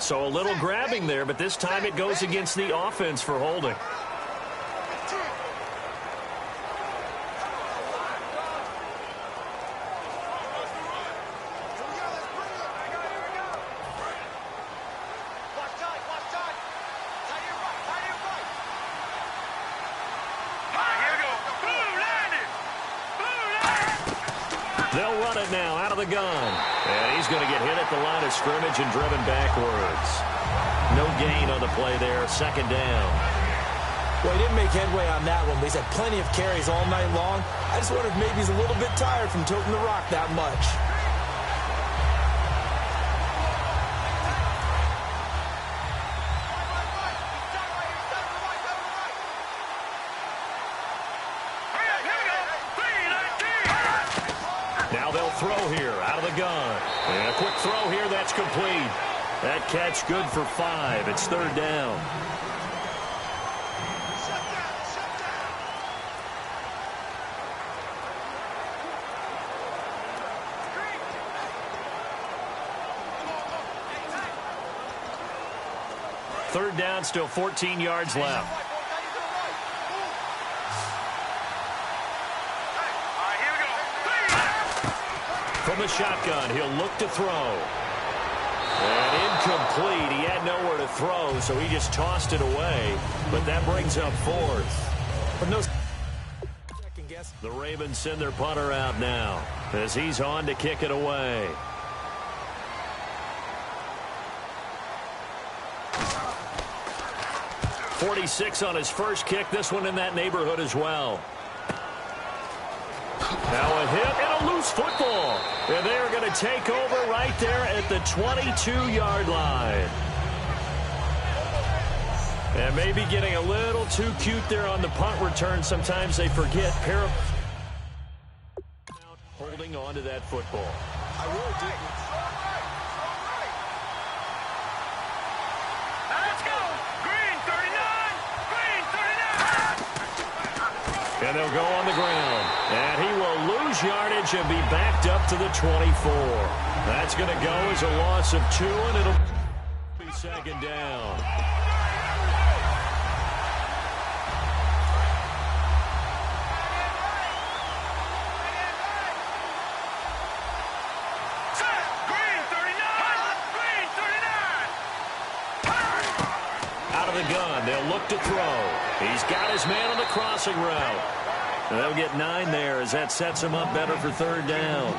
So a little grabbing there, but this time it goes against the offense for holding. They'll run it now out of the gun. And he's going to get hit at the line of scrimmage and driven backwards. No gain on the play there. Second down. Well, he didn't make headway on that one, but he's had plenty of carries all night long. I just wonder if maybe he's a little bit tired from toting the rock that much. Now they'll throw here out of the gun. And a quick throw here. That's complete. That catch good for 5. It's third down. Third down, still 14 yards left. From the shotgun, he'll look to throw. And incomplete. He had nowhere to throw, so he just tossed it away. But that brings up fourth. But no. The Ravens send their punter out now as he's on to kick it away. .46 on his first kick. This one in that neighborhood as well. Now a hit and a loose football. And they are going to take over right there at the 22-yard line. And maybe getting a little too cute there on the punt return. Sometimes they forget. Holding on to that football. I really do. Let's go. Green 39. Green 39. And they'll go on the ground. And he will lose yardage and be backed up to the 24. That's going to go as a loss of 2, and it'll be second down. Green 39. Green 39. Out of the gun, they'll look to throw. He's got his man on the crossing route. And they'll get 9 there as that sets him up better for third down.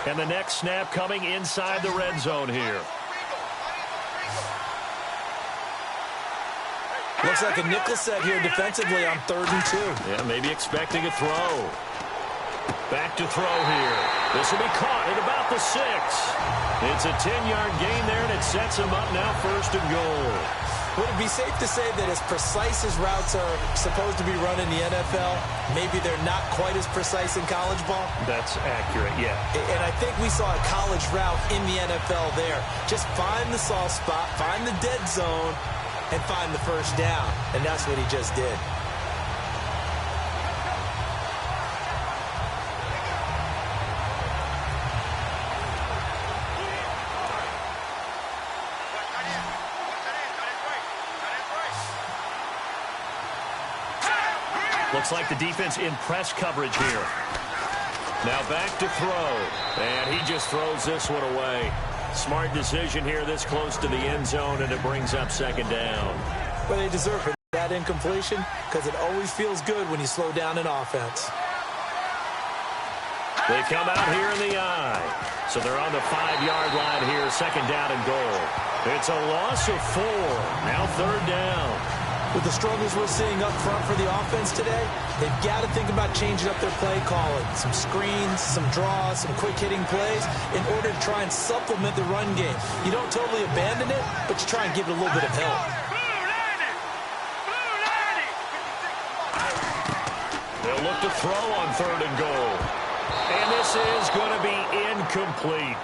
And the next snap coming inside the red zone here. Looks like a nickel set here defensively on 3rd and 2. Yeah, maybe expecting a throw. Back to throw here. This will be caught at about the 6. It's a 10-yard gain there, and it sets him up now 1st and goal. Would it be safe to say that as precise as routes are supposed to be run in the NFL, maybe they're not quite as precise in college ball? That's accurate, yeah. And I think we saw a college route in the NFL there. Just find the soft spot, find the dead zone, and find the first down. And that's what he just did. Looks like the defense in press coverage here. Now back to throw. And he just throws this one away. Smart decision here this close to the end zone, and it brings up second down. Well, they deserve it, that incompletion, because it always feels good when you slow down an offense. They come out here in the eye. So they're on the 5-yard line here, second down and goal. It's a loss of 4. Now third down. With the struggles we're seeing up front for the offense today, they've got to think about changing up their play calling. Some screens, some draws, some quick-hitting plays in order to try and supplement the run game. You don't totally abandon it, but you try and give it a little bit of help. They'll look to throw on 3rd and goal. And this is going to be incomplete.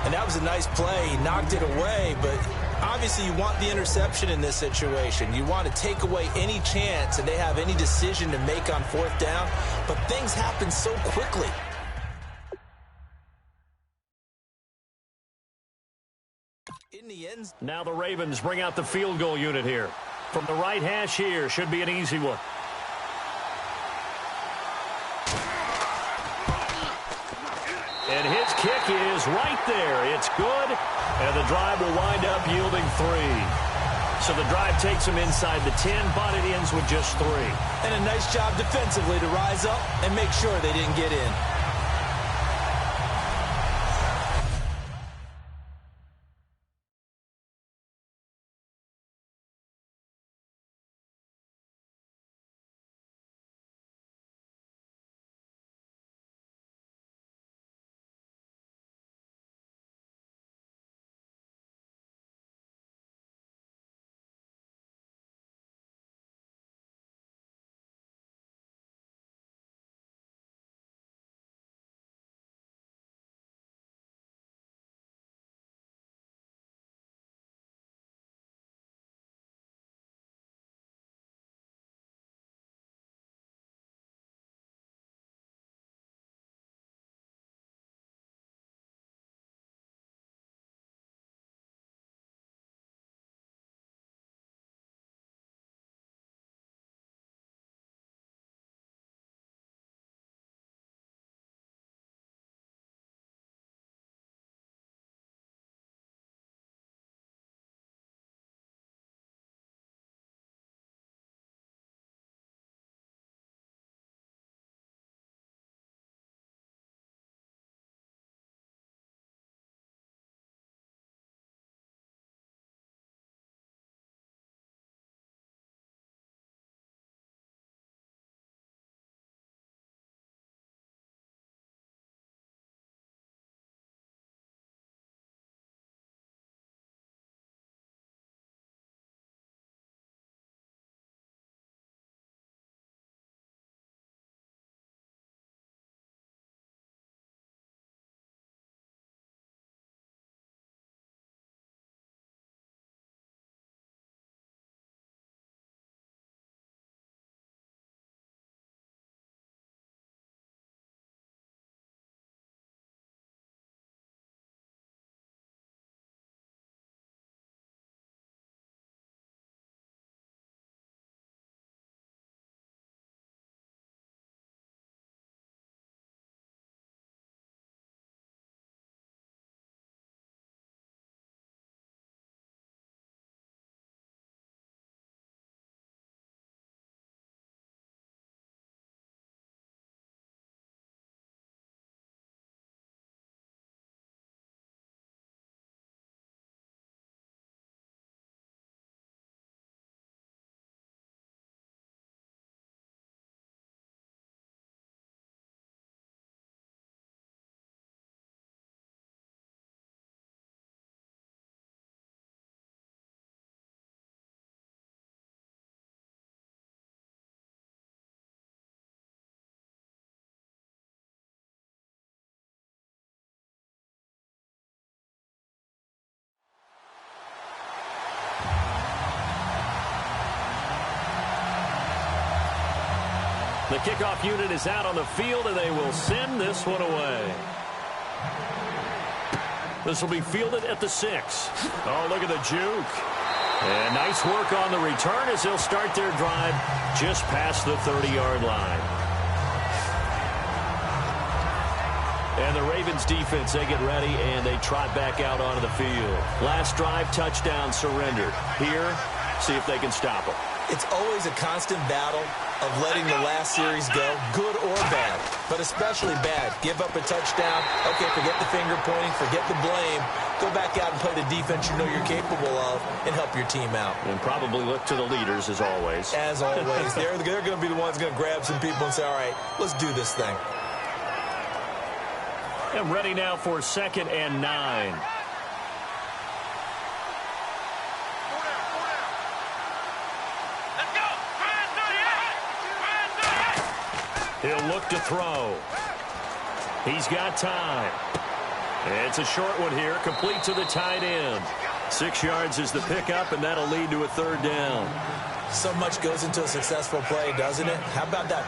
And that was a nice play. He knocked it away, but obviously you want the interception in this situation. You want to take away any chance that they have any decision to make on 4th down, but things happen so quickly. In the end, now the Ravens bring out the field goal unit here. From the right hash here, should be an easy one. And his kick is right there. It's good, and the drive will wind up yielding 3. So the drive takes him inside the 10, but it ends with just 3. And a nice job defensively to rise up and make sure they didn't get in. The kickoff unit is out on the field, and they will send this one away. This will be fielded at the 6. Oh, look at the juke. And nice work on the return as they'll start their drive just past the 30-yard line. And the Ravens defense, they get ready, and they trot back out onto the field. Last drive, touchdown, surrendered. Here, see if they can stop them. It's always a constant battle of letting the last series go, good or bad. but especially bad. Give up a touchdown. Okay, forget the finger pointing, forget the blame. Go back out and play the defense you know you're capable of and help your team out. And probably look to the leaders, as always. As always. They're going to be the ones going to grab some people and say, all right, let's do this thing. And ready now for 2nd and 9. He'll look to throw. He's got time. It's a short one here, complete to the tight end. 6 yards is the pickup, and that'll lead to a 3rd down. So much goes into a successful play, doesn't it? How about that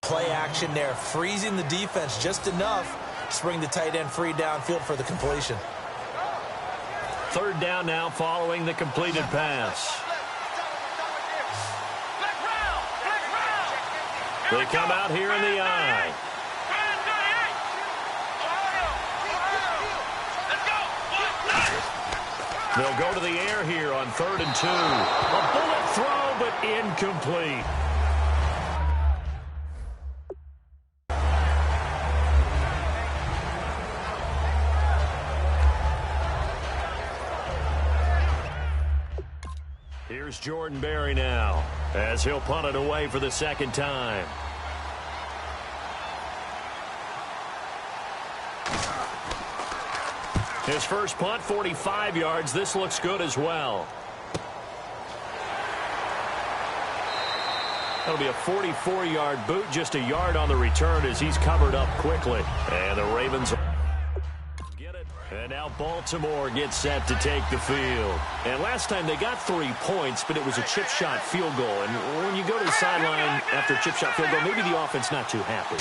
play action there, freezing the defense just enough to bring the tight end free downfield for the completion. 3rd down now following the completed pass. They come out here in the eye. They'll go to the air here on 3rd and 2. A bullet throw, but incomplete. Here's Jordan Berry now, as he'll punt it away for the 2nd time. His first punt, 45 yards. This looks good as well. That'll be a 44-yard boot, just a yard on the return as he's covered up quickly. And the Ravens get it. And now Baltimore gets set to take the field. And last time they got 3 points, but it was a chip shot field goal. And when you go to the sideline after a chip shot field goal, maybe the offense not too happy.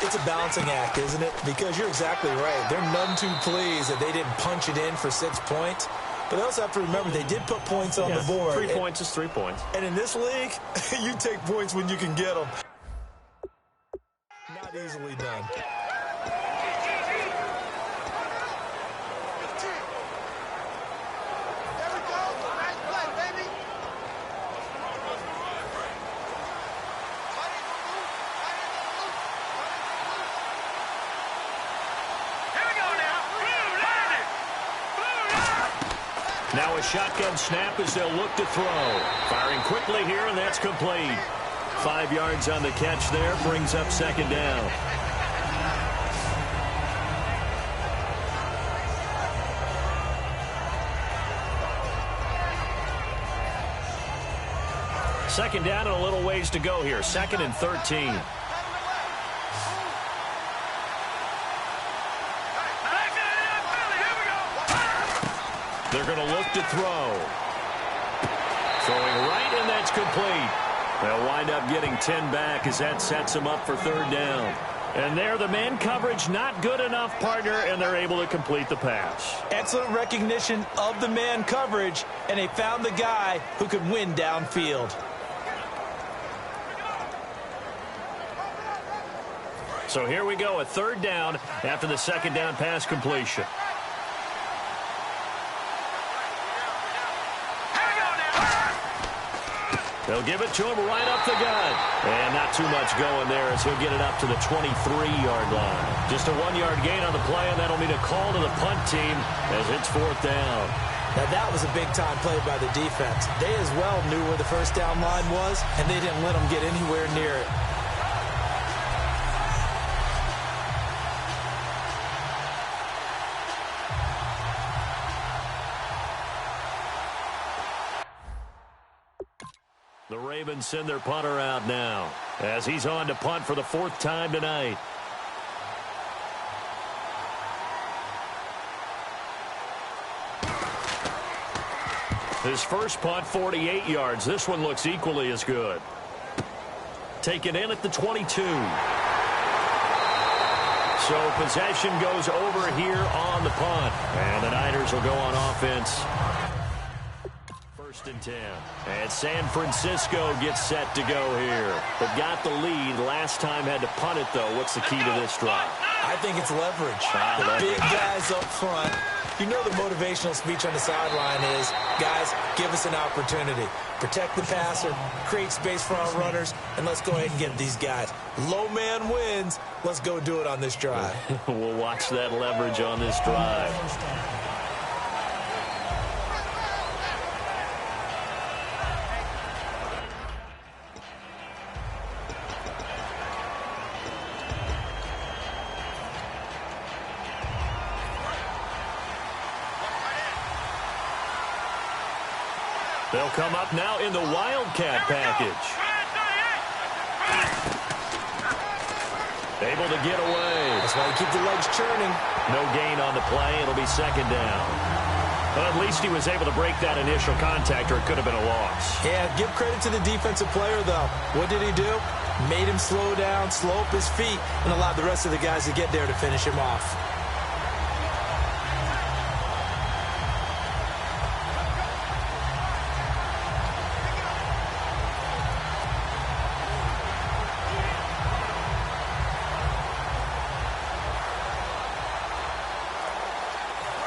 It's a balancing act, isn't it? Because you're exactly right. They're none too pleased that they didn't punch it in for 6 points. But they also have to remember they did put points on the board. 3 points is 3 points. And in this league, you take points when you can get them. Not easily done. Now a shotgun snap as they'll look to throw. Firing quickly here, and that's complete. 5 yards on the catch there, brings up 2nd down. Second down and a little ways to go here. 2nd and 13. They're going to look to throw. Throwing right, and that's complete. They'll wind up getting 10 back as that sets them up for 3rd down. And there, the man coverage not good enough, partner, and they're able to complete the pass. Excellent recognition of the man coverage, and they found the guy who could win downfield. So here we go, a 3rd down after the 2nd down pass completion. They'll give it to him right up the gut. And not too much going there as he'll get it up to the 23-yard line. Just a 1-yard gain on the play, and that'll mean a call to the punt team as it's 4th down. Now, that was a big-time play by the defense. They as well knew where the first down line was, and they didn't let them get anywhere near it. The Ravens send their punter out now as he's on to punt for the 4th time tonight. His first punt, 48 yards. This one looks equally as good. Taken in at the 22. So possession goes over here on the punt. And the Niners will go on offense. First and 10. And San Francisco gets set to go here. But got the lead. Last time had to punt it, though. What's the key to this drive? I think it's leverage. The big guys up front. You know the motivational speech on the sideline is, guys, give us an opportunity. Protect the passer, create space for our runners, and let's go ahead and get these guys. Low man wins. Let's go do it on this drive. We'll watch that leverage on this drive. They'll come up now in the Wildcat package. Able to get away. That's why you keep the legs churning. No gain on the play. It'll be second down. But at least he was able to break that initial contact, or it could have been a loss. Yeah, give credit to the defensive player, though. What did he do? Made him slow down, slow up his feet, and allowed the rest of the guys to get there to finish him off.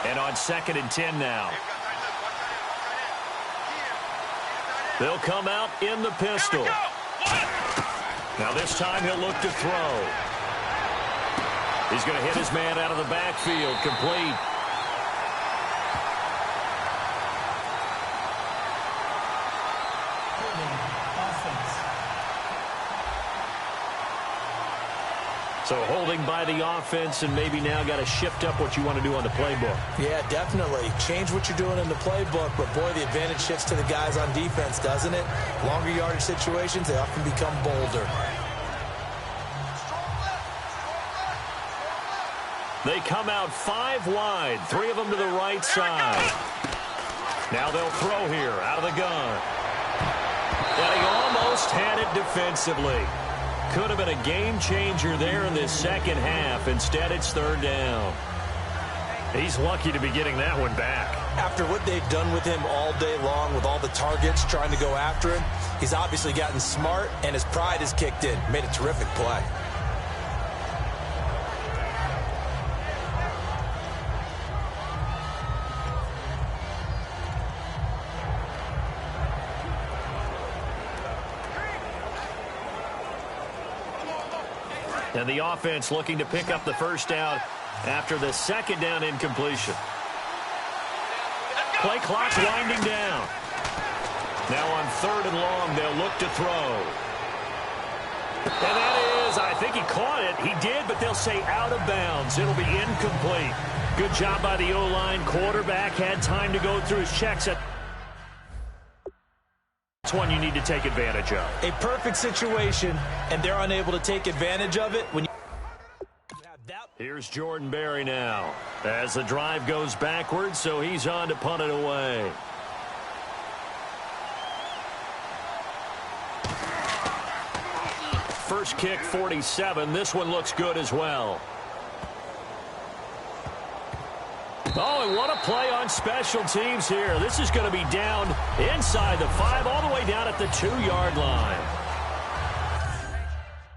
And on second and 10 now. They'll come out in the pistol. Now this time he'll look to throw. He's going to hit his man out of the backfield. Complete. So holding by the offense, and maybe now got to shift up what you want to do on the playbook. Yeah, definitely. Change what you're doing in the playbook, but boy, the advantage shifts to the guys on defense, doesn't it? Longer yardage situations, they often become bolder. They come out 5 wide, 3 of them to the right side. Now they'll throw here out of the gun. And he almost had it defensively. Could have been a game changer there in this second half. Instead, it's third down. He's lucky to be getting that one back. After what they've done with him all day long, with all the targets trying to go after him, he's obviously gotten smart, and his pride has kicked in. Made a terrific play. And the offense looking to pick up the first down after the second down incompletion. Play clock winding down. Now on third and long, they'll look to throw. And that is, I think he caught it. He did, but they'll say out of bounds. It'll be incomplete. Good job by the O-line. Quarterback had time to go through his checks. That's one you need to take advantage of. A perfect situation, and they're unable to take advantage of it. When you have that. Here's Jordan Berry now as the drive goes backwards, so he's on to punt it away. First kick, 47. This one looks good as well. Oh, and what a play on special teams here. This is going to be down inside the 5, all the way down at the 2-yard line.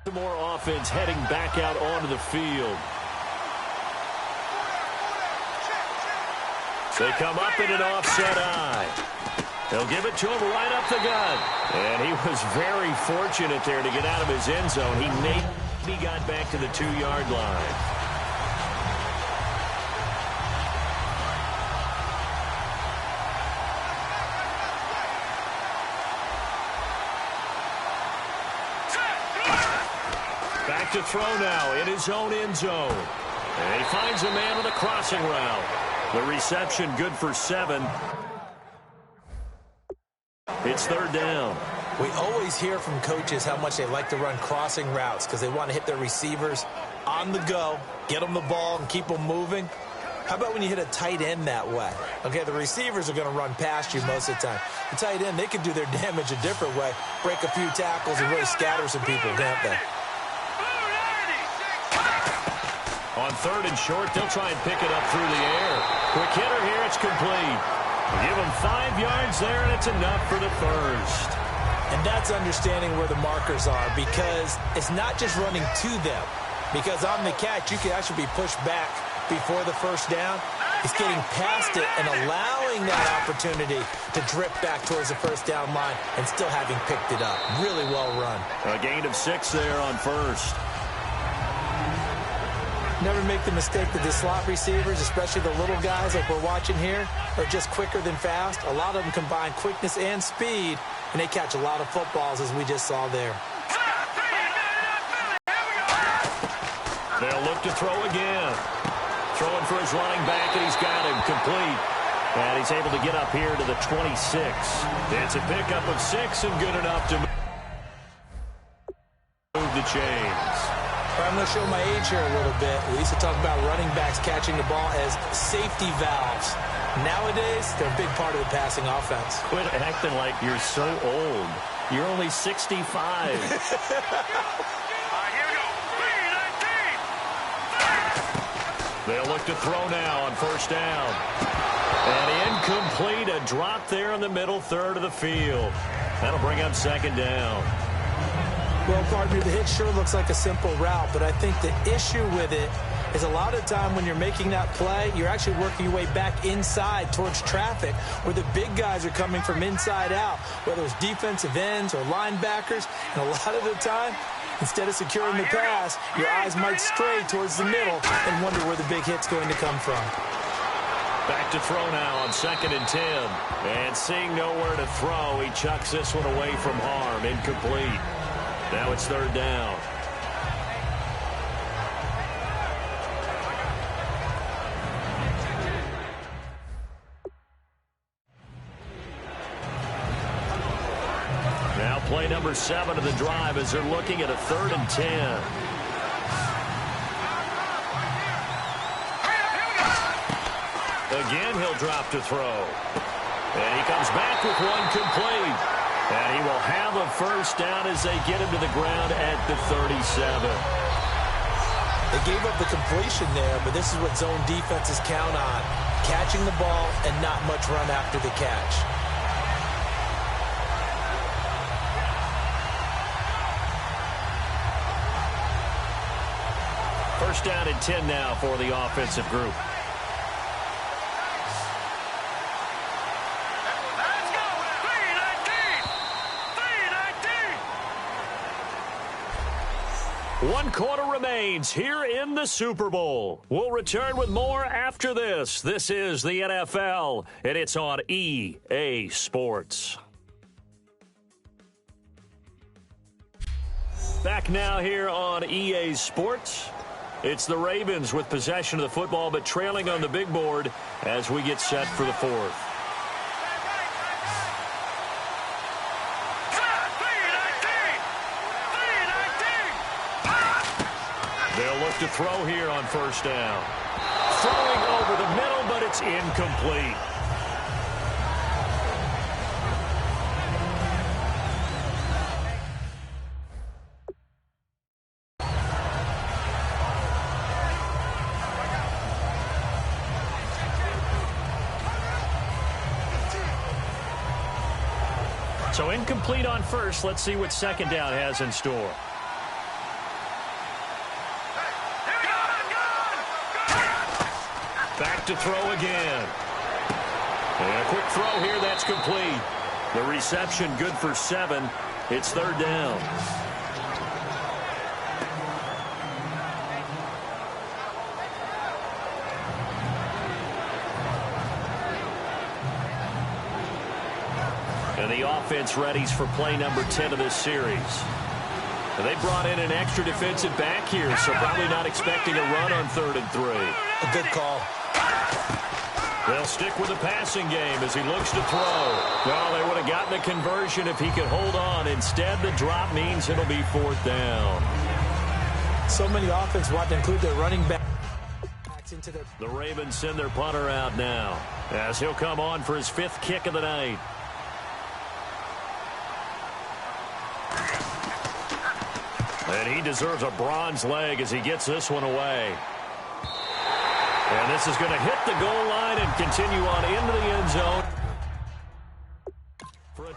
Baltimore offense heading back out onto the field. They come up in an offset eye. They'll give it to him right up the gut. And he was very fortunate there to get out of his end zone. He maybe got back to the 2-yard line. Back to throw now in his own end zone. And he finds a man with a crossing route. The reception good for 7. It's third down. We always hear from coaches how much they like to run crossing routes because they want to hit their receivers on the go, get them the ball, and keep them moving. How about when you hit a tight end that way? Okay, the receivers are going to run past you most of the time. The tight end, they can do their damage a different way, break a few tackles, and really scatter some people, can't they? On third and short, they'll try and pick it up through the air. Quick hitter here, it's complete. Give him 5 yards there, and it's enough for the first. And that's understanding where the markers are, because it's not just running to them. Because on the catch, you can actually be pushed back before the first down. It's getting past it and allowing that opportunity to drip back towards the first down line and still having picked it up. Really well run. A gain of 6 there on first. Never make the mistake that the slot receivers, especially the little guys like we're watching here, are just quicker than fast. A lot of them combine quickness and speed, and they catch a lot of footballs, as we just saw there. They'll look to throw again. Throwing for his running back, and he's got him complete. And he's able to get up here to the 26. It's a pickup of 6 and good enough to move the chains. I'm going to show my age here a little bit. We used to talk about running backs catching the ball as safety valves. Nowadays, they're a big part of the passing offense. Quit acting like you're so old. You're only 65. Here we go. 3-19. They'll look to throw now on first down. And incomplete, a drop there in the middle third of the field. That'll bring up second down. Well, partner, the hit sure looks like a simple route, but I think the issue with it is a lot of time when you're making that play, you're actually working your way back inside towards traffic where the big guys are coming from inside out, whether it's defensive ends or linebackers. And a lot of the time, instead of securing the pass, your eyes might stray towards the middle and wonder where the big hit's going to come from. Back to throw now on 2nd and 10. And seeing nowhere to throw, he chucks this one away from harm. Incomplete. Now it's third down. Now play number 7 of the drive as they're looking at a 3rd and 10. Again, he'll drop to throw. And he comes back with one complete. And he will have a first down as they get him to the ground at the 37. They gave up the completion there, but this is what zone defenses count on. Catching the ball and not much run after the catch. First down and 10 now for the offensive group. Let's go. 3-19. 3-19. 1 quarter remains here in the Super Bowl. We'll return with more after this. This is the NFL, and it's on EA Sports. Back now here on EA Sports. It's the Ravens with possession of the football, but trailing on the big board as we get set for the 4th. They'll look to throw here on first down. Throwing over the middle, but it's incomplete. So incomplete on first. Let's see what second down has in store. Back to throw again. And a quick throw here, that's complete. The reception good for 7. It's third down. And the offense readies for play number 10 of this series. And they brought in an extra defensive back here, so probably not expecting a run on 3rd and 3. A good call. They'll stick with the passing game as he looks to throw. Well, they would have gotten the conversion if he could hold on. Instead, the drop means it'll be 4th down. So many offense want to include their running back. The Ravens send their punter out now as he'll come on for his 5th kick of the night. And he deserves a bronze leg as he gets this one away. And this is going to hit the goal line and continue on into the end zone.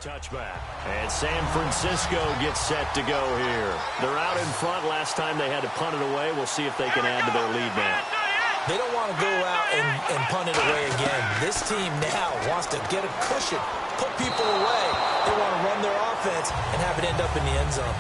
touchback. And San Francisco gets set to go here. They're out in front. Last time they had to punt it away. We'll see if they can add to their lead now. They don't want to go out and punt it away again. This team now wants to get a cushion, put people away. They want to run their offense and have it end up in the end zone.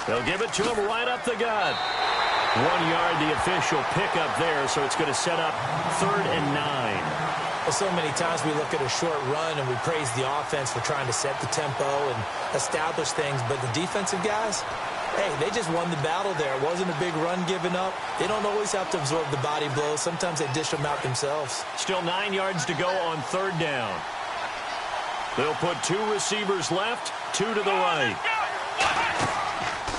They'll give it to him right up the gut. 1 yard, the official pickup there, so it's going to set up 3rd and 9. Well, so many times we look at a short run and we praise the offense for trying to set the tempo and establish things, but the defensive guys, hey, they just won the battle there. It wasn't a big run given up. They don't always have to absorb the body blows. Sometimes they dish them out themselves. Still 9 yards to go on 3rd down. They'll put 2 receivers left, 2 to the right.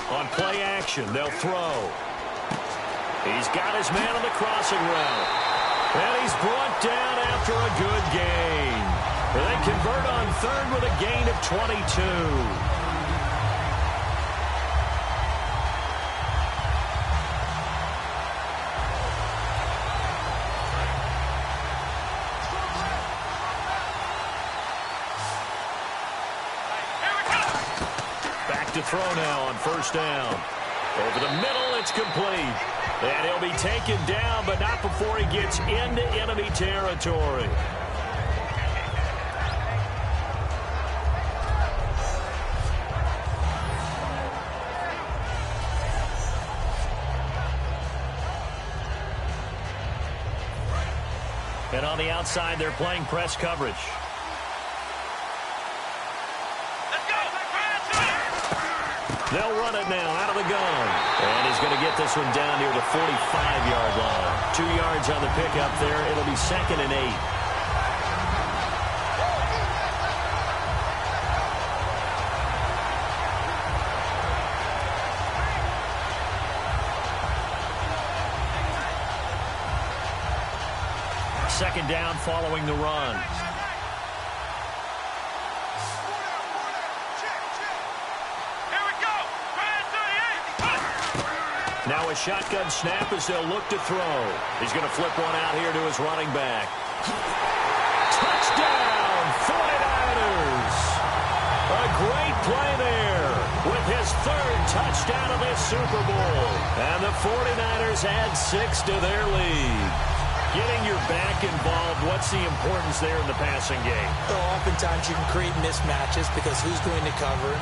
On play action, they'll throw. He's got his man on the crossing route. And he's brought down after a good gain. They convert on 3rd with a gain of 22. To throw now on 1st down. Over the middle, it's complete. And he'll be taken down, but not before he gets into enemy territory. And on the outside, they're playing press coverage. They'll run it now out of the gun. And he's going to get this one down near the 45-yard line. 2 yards on the pickup there. It'll be 2nd and 8. Second down following the run. Now a shotgun snap as they'll look to throw. He's going to flip one out here to his running back. Touchdown, 49ers! A great play there with his 3rd touchdown of this Super Bowl. And the 49ers add 6 to their lead. Getting your back involved, what's the importance there in the passing game? Well, oftentimes you can create mismatches because who's going to cover?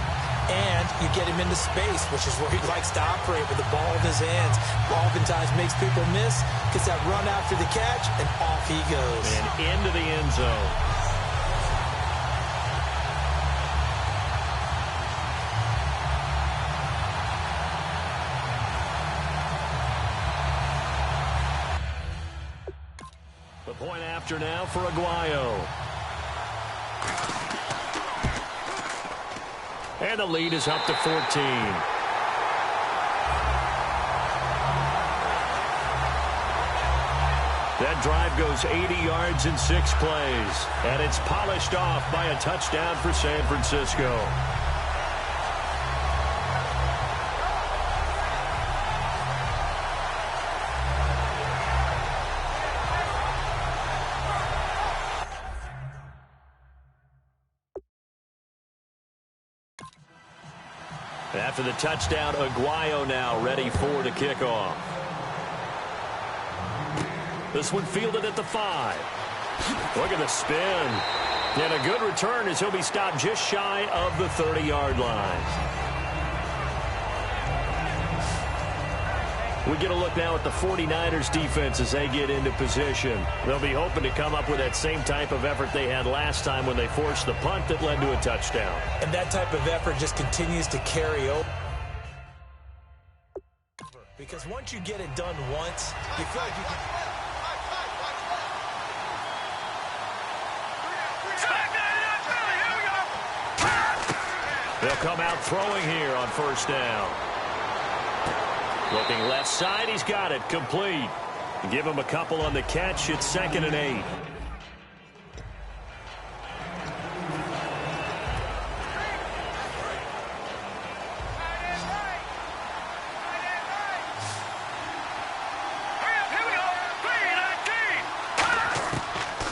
And you get him into space, which is where he likes to operate with the ball in his hands. Oftentimes makes people miss, gets that run after the catch, and off he goes. And into the end zone. The point after now for Aguayo. And the lead is up to 14. That drive goes 80 yards in 6 plays. And it's polished off by a touchdown for San Francisco. After the touchdown, Aguayo now ready for the kickoff. This one fielded at the 5. Look at the spin. And a good return as he'll be stopped just shy of the 30-yard line. We get a look now at the 49ers defense as they get into position. They'll be hoping to come up with that same type of effort they had last time when they forced the punt that led to a touchdown. And that type of effort just continues to carry over. Because once you get it done once, you feel like you can... They'll come out throwing here on 1st down. Looking left side, he's got it, complete. Give him a couple on the catch. It's 2nd and 8.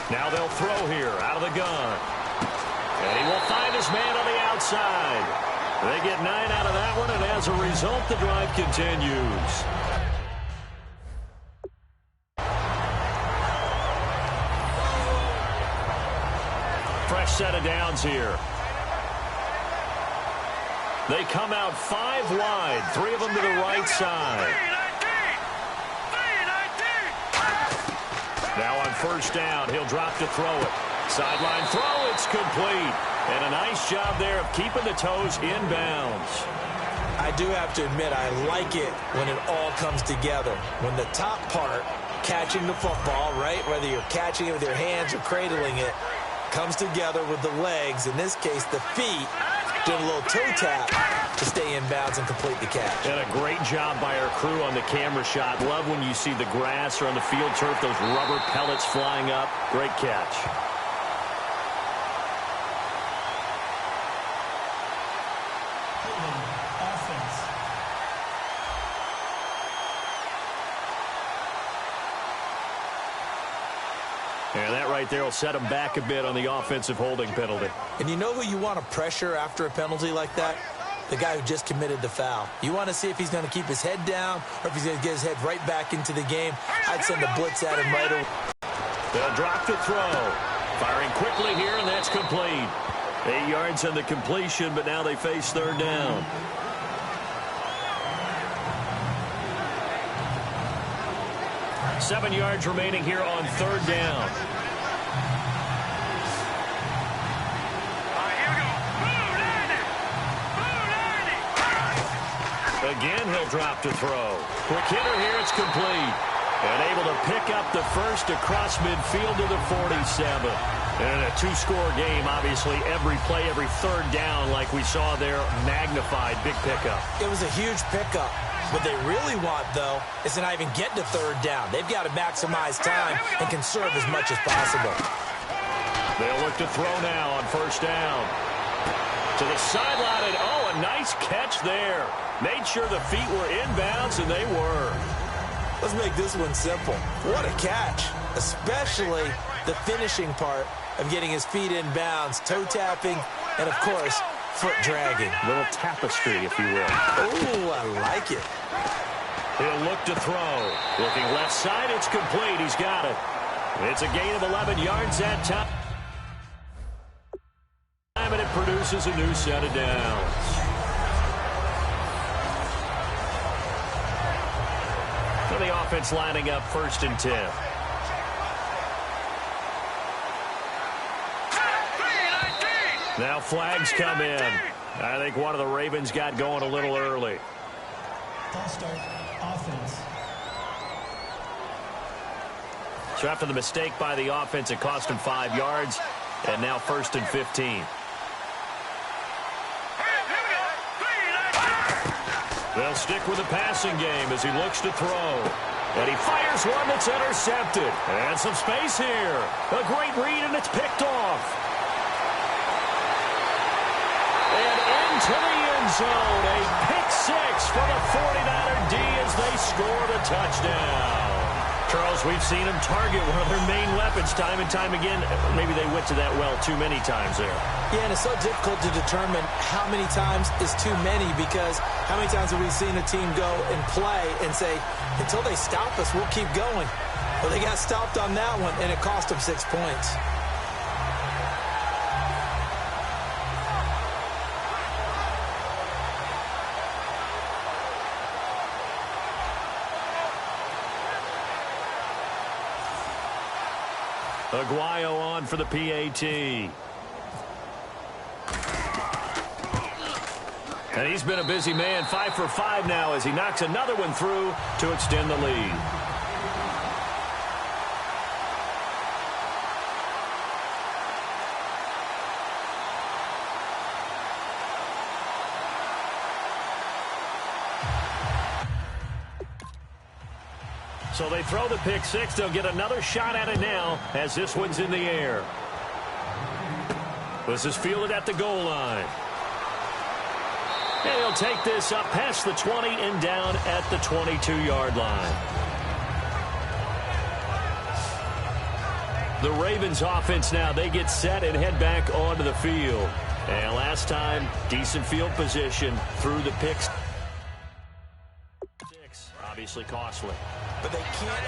Now they'll throw here out of the gun. And he will find his man on the outside. They get 9 out of that one, and as a result, the drive continues. Fresh set of downs here. They come out 5 wide, 3 of them to the right side. Now on 1st down, he'll drop to throw it. Sideline throw, it's complete. And a nice job there of keeping the toes in bounds. I do have to admit, I like it when it all comes together. When the top part, catching the football, right, whether you're catching it with your hands or cradling it, comes together with the legs, in this case the feet, doing a little toe tap to stay in bounds and complete the catch. And a great job by our crew on the camera shot. Love when you see the grass or on the field turf, those rubber pellets flying up. Great catch. And that right there will set him back a bit on the offensive holding penalty. And you know who you want to pressure after a penalty like that? The guy who just committed the foul. You want to see if he's going to keep his head down or if he's going to get his head right back into the game. I'd send a blitz at him right away. They'll drop to throw. Firing quickly here, and that's complete. 8 yards on the completion, but now they face 3rd down. Seven yards remaining here on 3rd down. Again, he'll drop to throw. Quick hitter here, it's complete. And able to pick up the first across midfield to the 47. And a 2-score game, obviously, every play, every 3rd down, like we saw there, magnified, big pickup. It was a huge pickup. What they really want, though, is to not even get to 3rd down. They've got to maximize time and conserve as much as possible. They'll look to throw now on 1st down. To the sideline, and a nice catch there. Made sure the feet were inbounds, and they were. Let's make this one simple. What a catch, especially the finishing part of getting his feet in bounds, toe tapping, and, of course, foot dragging. Little tapestry, if you will. Oh, I like it. He'll look to throw. Looking left side, it's complete. He's got it. It's a gain of 11 yards that time. And it produces a new set of downs. So the offense lining up 1st and 10. Now flags come in. I think one of the Ravens got going a little early. False start, offense. So after the mistake by the offense, it cost him 5 yards. And now 1st and 15. They'll stick with the passing game as he looks to throw. And he fires one that's intercepted. And some space here. A great read, and it's picked off. And into the end zone. A pick 6 for the 49er D as they score the touchdown. Charles, we've seen him target one of their main weapons time and time again. Maybe they went to that well too many times there. Yeah, and it's so difficult to determine how many times is too many, because how many times have we seen a team go and play and say, until they stop us, we'll keep going. Well, they got stopped on that one, and it cost them 6 points. Aguayo on for the PAT. And he's been a busy man, 5 for 5 now as he knocks another one through to extend the lead. So they throw the pick six. They'll get another shot at it now as this one's in the air. This is fielded at the goal line. And he'll take this up past the 20 and down at the 22-yard line. The Ravens offense now, they get set and head back onto the field. And last time, decent field position through the picks. Six, obviously costly. But they can't.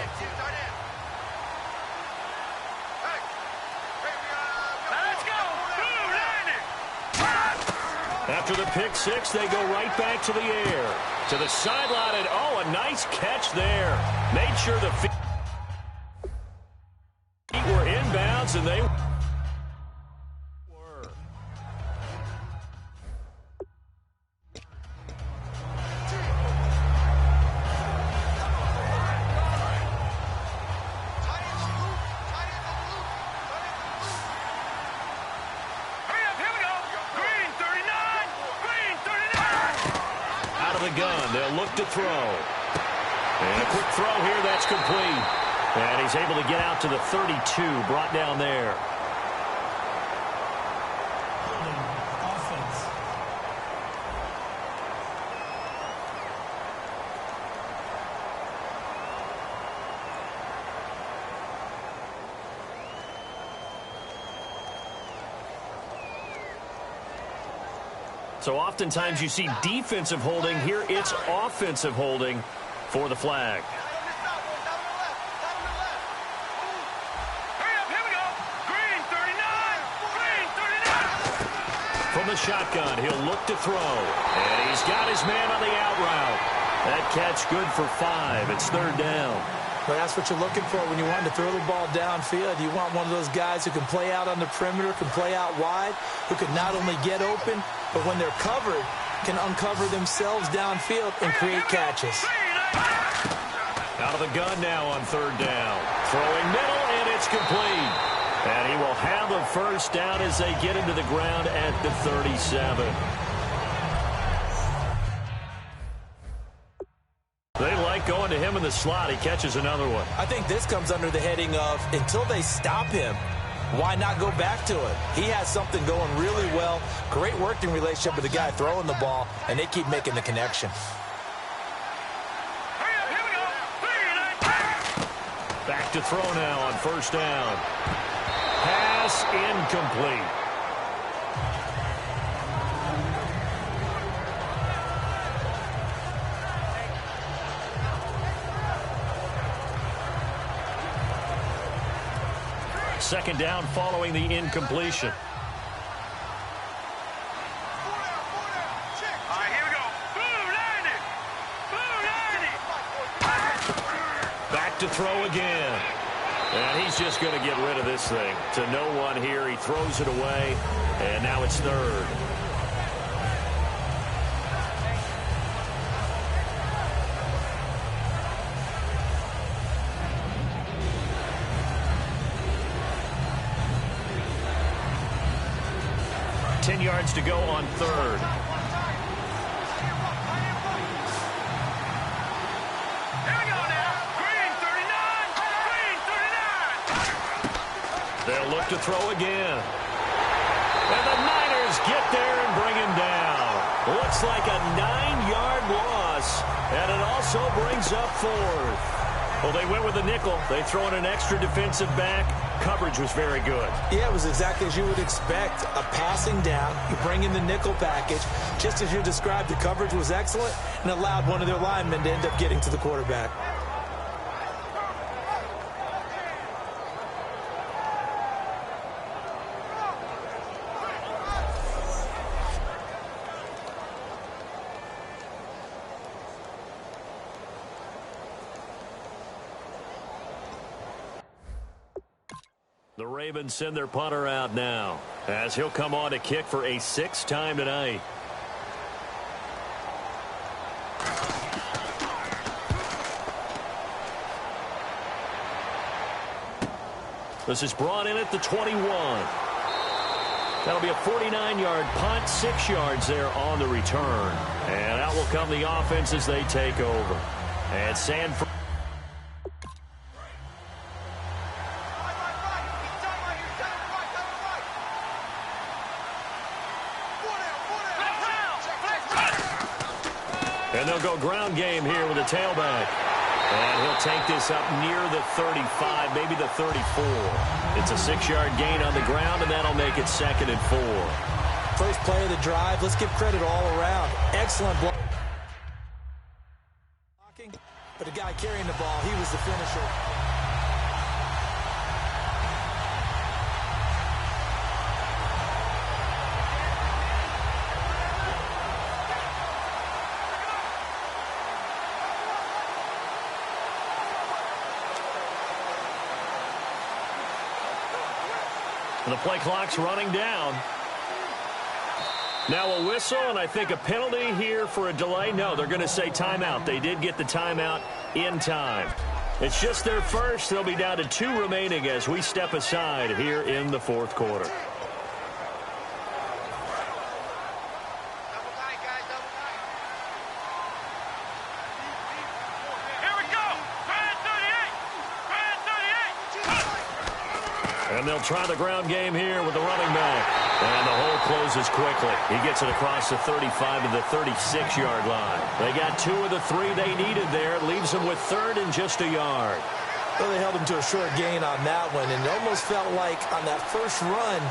After the pick six, they go right back to the air. To the sideline, and oh, a nice catch there. Made sure the feet were inbounds, and they were. They'll look to throw. And a quick throw here, that's complete. And he's able to get out to the 32, brought down there. Offense. So oftentimes you see defensive holding. Here it's offensive holding for the flag. From the shotgun, he'll look to throw. And he's got his man on the out route. That catch good for 5. It's third down. But that's what you're looking for when you want to throw the ball downfield. You want one of those guys who can play out on the perimeter, can play out wide, who can not only get open, but when they're covered, can uncover themselves downfield and create catches. Out of the gun now on third down. Throwing middle, and it's complete. And he will have the first down as they get into the ground at the 37. They like going to him in the slot. He catches another one. I think this comes under the heading of until they stop him, why not go back to it? He has something going really well. Great working relationship with the guy throwing the ball, and they keep making the connection. Back to throw now on first down. Pass incomplete. Second down following the incompletion. Back to throw again. And he's just going to get rid of this thing. To no one here. He throws it away. And now it's third. Yards to go on third. Here we go now. Green 39. Green 39. They'll look to throw again. And the Niners get there and bring him down. Looks like a 9-yard loss. And it also brings up fourth. Well, they went with a nickel. They throw in an extra defensive back. Coverage was very good. Yeah, it was exactly as you would expect. A passing down. You bring in the nickel package. Just as you described, the coverage was excellent and allowed one of their linemen to end up getting to the quarterback. The Ravens send their punter out now as he'll come on to kick for a 6th time tonight. This is brought in at the 21. That'll be a 49-yard punt, 6 yards there on the return. And out will come the offense as they take over. And San Fran And they'll go ground game here with a tailback. And he'll take this up near the 35, maybe the 34. It's a 6-yard gain on the ground, and that'll make it 2nd and 4. First play of the drive. Let's give credit all around. Excellent blocking. But the guy carrying the ball, he was the finisher. And the play clock's running down. Now a whistle, and I think a penalty here for a delay. No, they're going to say timeout. They did get the timeout in time. It's just their first. They'll be down to 2 remaining as we step aside here in the 4th quarter. And they'll try the ground game here with the running back. And the hole closes quickly. He gets it across the 35 to the 36-yard line. They got 2 of the 3 they needed there. It leaves them with 3rd and just a yard. Well, they held him to a short gain on that one, and it almost felt like on that first run,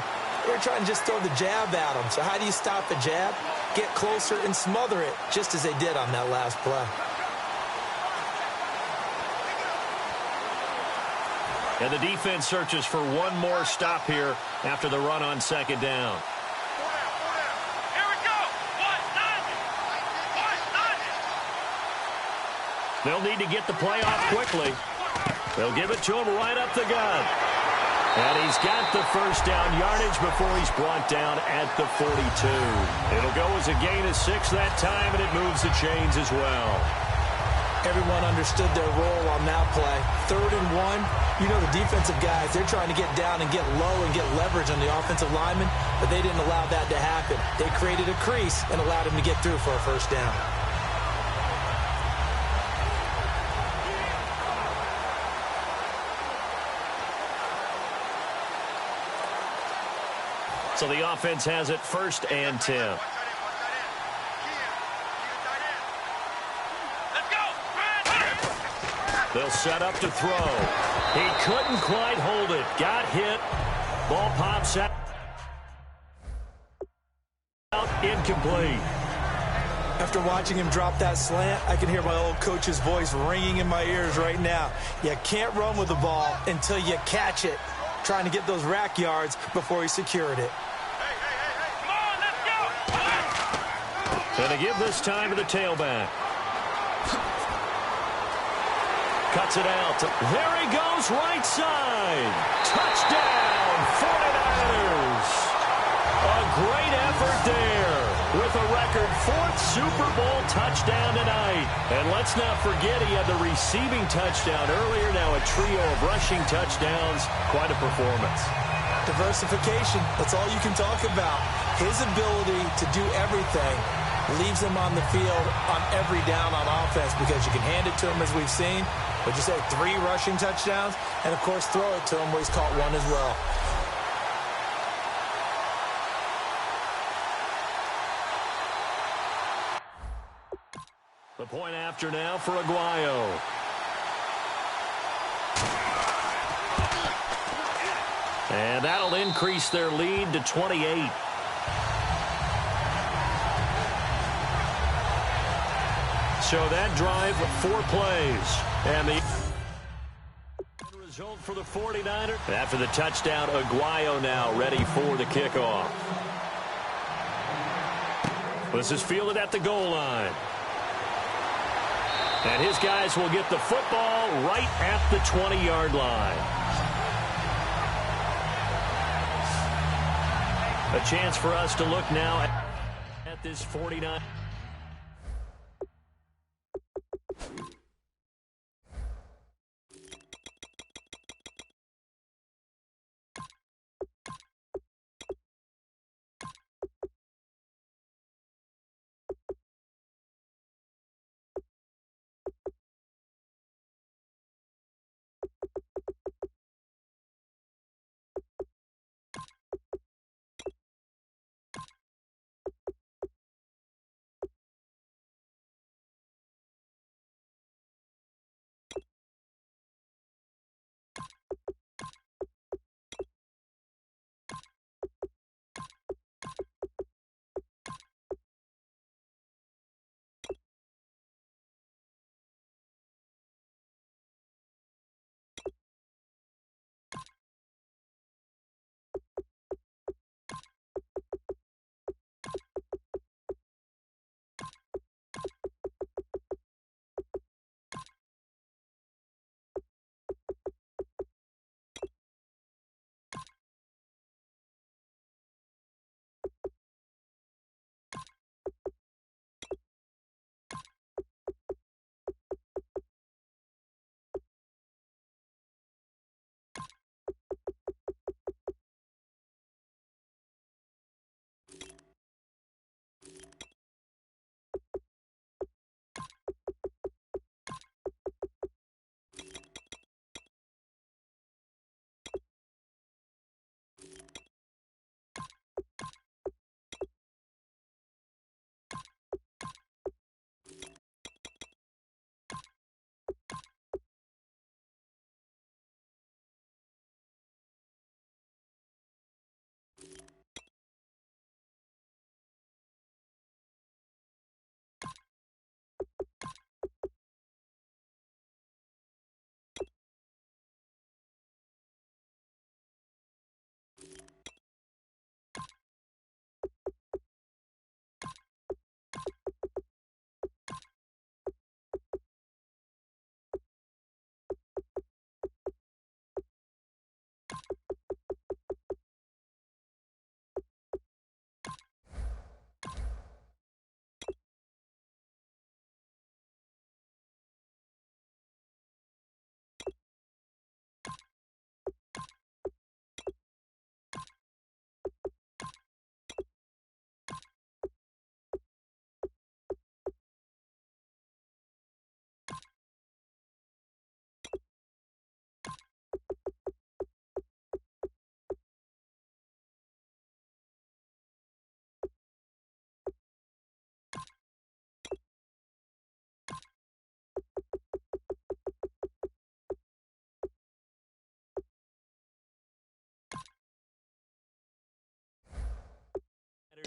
they were trying to just throw the jab at him. So how do you stop a jab? Get closer and smother it, just as they did on that last play. And the defense searches for one more stop here after the run on 2nd down. Here we go. They'll need to get the play off quickly. They'll give it to him right up the gut. And he's got the first down yardage before he's brought down at the 42. It'll go as a gain of 6 that time, and it moves the chains as well. Everyone understood their role on that play. 3rd and 1, you know the defensive guys, they're trying to get down and get low and get leverage on the offensive lineman, but they didn't allow that to happen. They created a crease and allowed him to get through for a first down. So the offense has it 1st and 10. They'll set up to throw. He couldn't quite hold it. Got hit. Ball pops out. Incomplete. After watching him drop that slant, I can hear my old coach's voice ringing in my ears right now. You can't run with the ball until you catch it. Trying to get those rack yards before he secured it. Come on, let's go. And to give this time to the tailback. Cuts it out. There he goes, right side. Touchdown, 49ers. A great effort there with a record 4th Super Bowl touchdown tonight. And let's not forget he had the receiving touchdown earlier. Now a trio of rushing touchdowns. Quite a performance. Diversification, that's all you can talk about. His ability to do everything leaves him on the field on every down on offense because you can hand it to him as we've seen. Would you say 3 rushing touchdowns? And, of course, throw it to him where he's caught 1 as well. The point after now for Aguayo. And that'll increase their lead to 28. So that drive, 4 plays. And the result for the 49ers. After the touchdown, Aguayo now ready for the kickoff. This is fielded at the goal line. And his guys will get the football right at the 20-yard line. A chance for us to look now at this 49.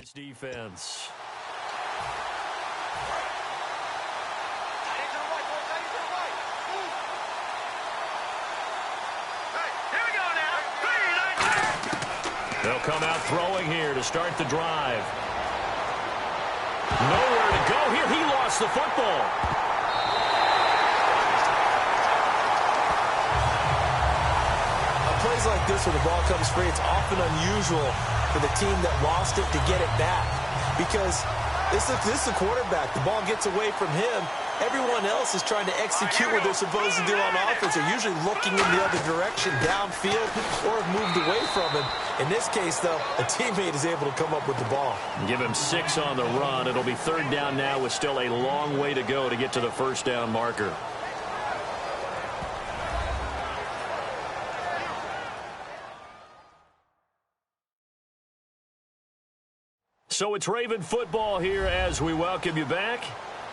Nice defense. They'll come out throwing here to start the drive. Nowhere to go here. He lost the football. Plays like this where the ball comes free, it's often unusual for the team that lost it to get it back. Because this is a quarterback. The ball gets away from him. Everyone else is trying to execute what they're supposed to do on offense. They're usually looking in the other direction, downfield, or have moved away from him. In this case, though, a teammate is able to come up with the ball. Give him 6 on the run. It'll be 3rd down now with still a long way to go to get to the 1st down marker. So it's Raven football here as we welcome you back.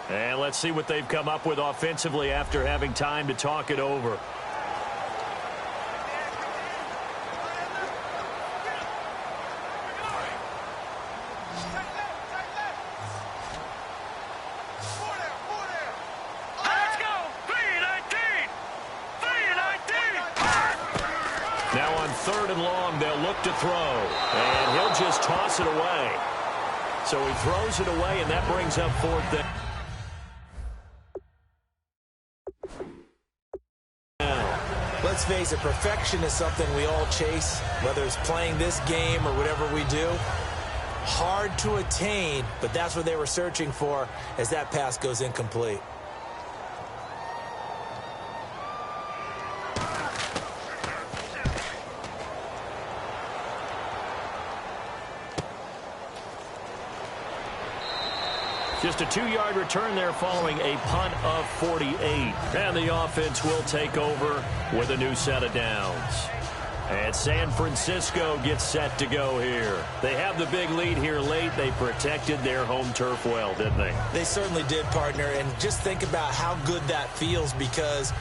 And let's see what they've come up with offensively after having time to talk it over. Now on 3rd and long, they'll look to throw. And he'll just toss it away. So he throws it away, and that brings up 4th down. Let's face it, perfection is something we all chase, whether it's playing this game or whatever we do. Hard to attain, but that's what they were searching for as that pass goes incomplete. Just a 2-yard return there following a punt of 48. And the offense will take over with a new set of downs. And San Francisco gets set to go here. They have the big lead here late. They protected their home turf well, didn't they? They certainly did, partner. And just think about how good that feels, because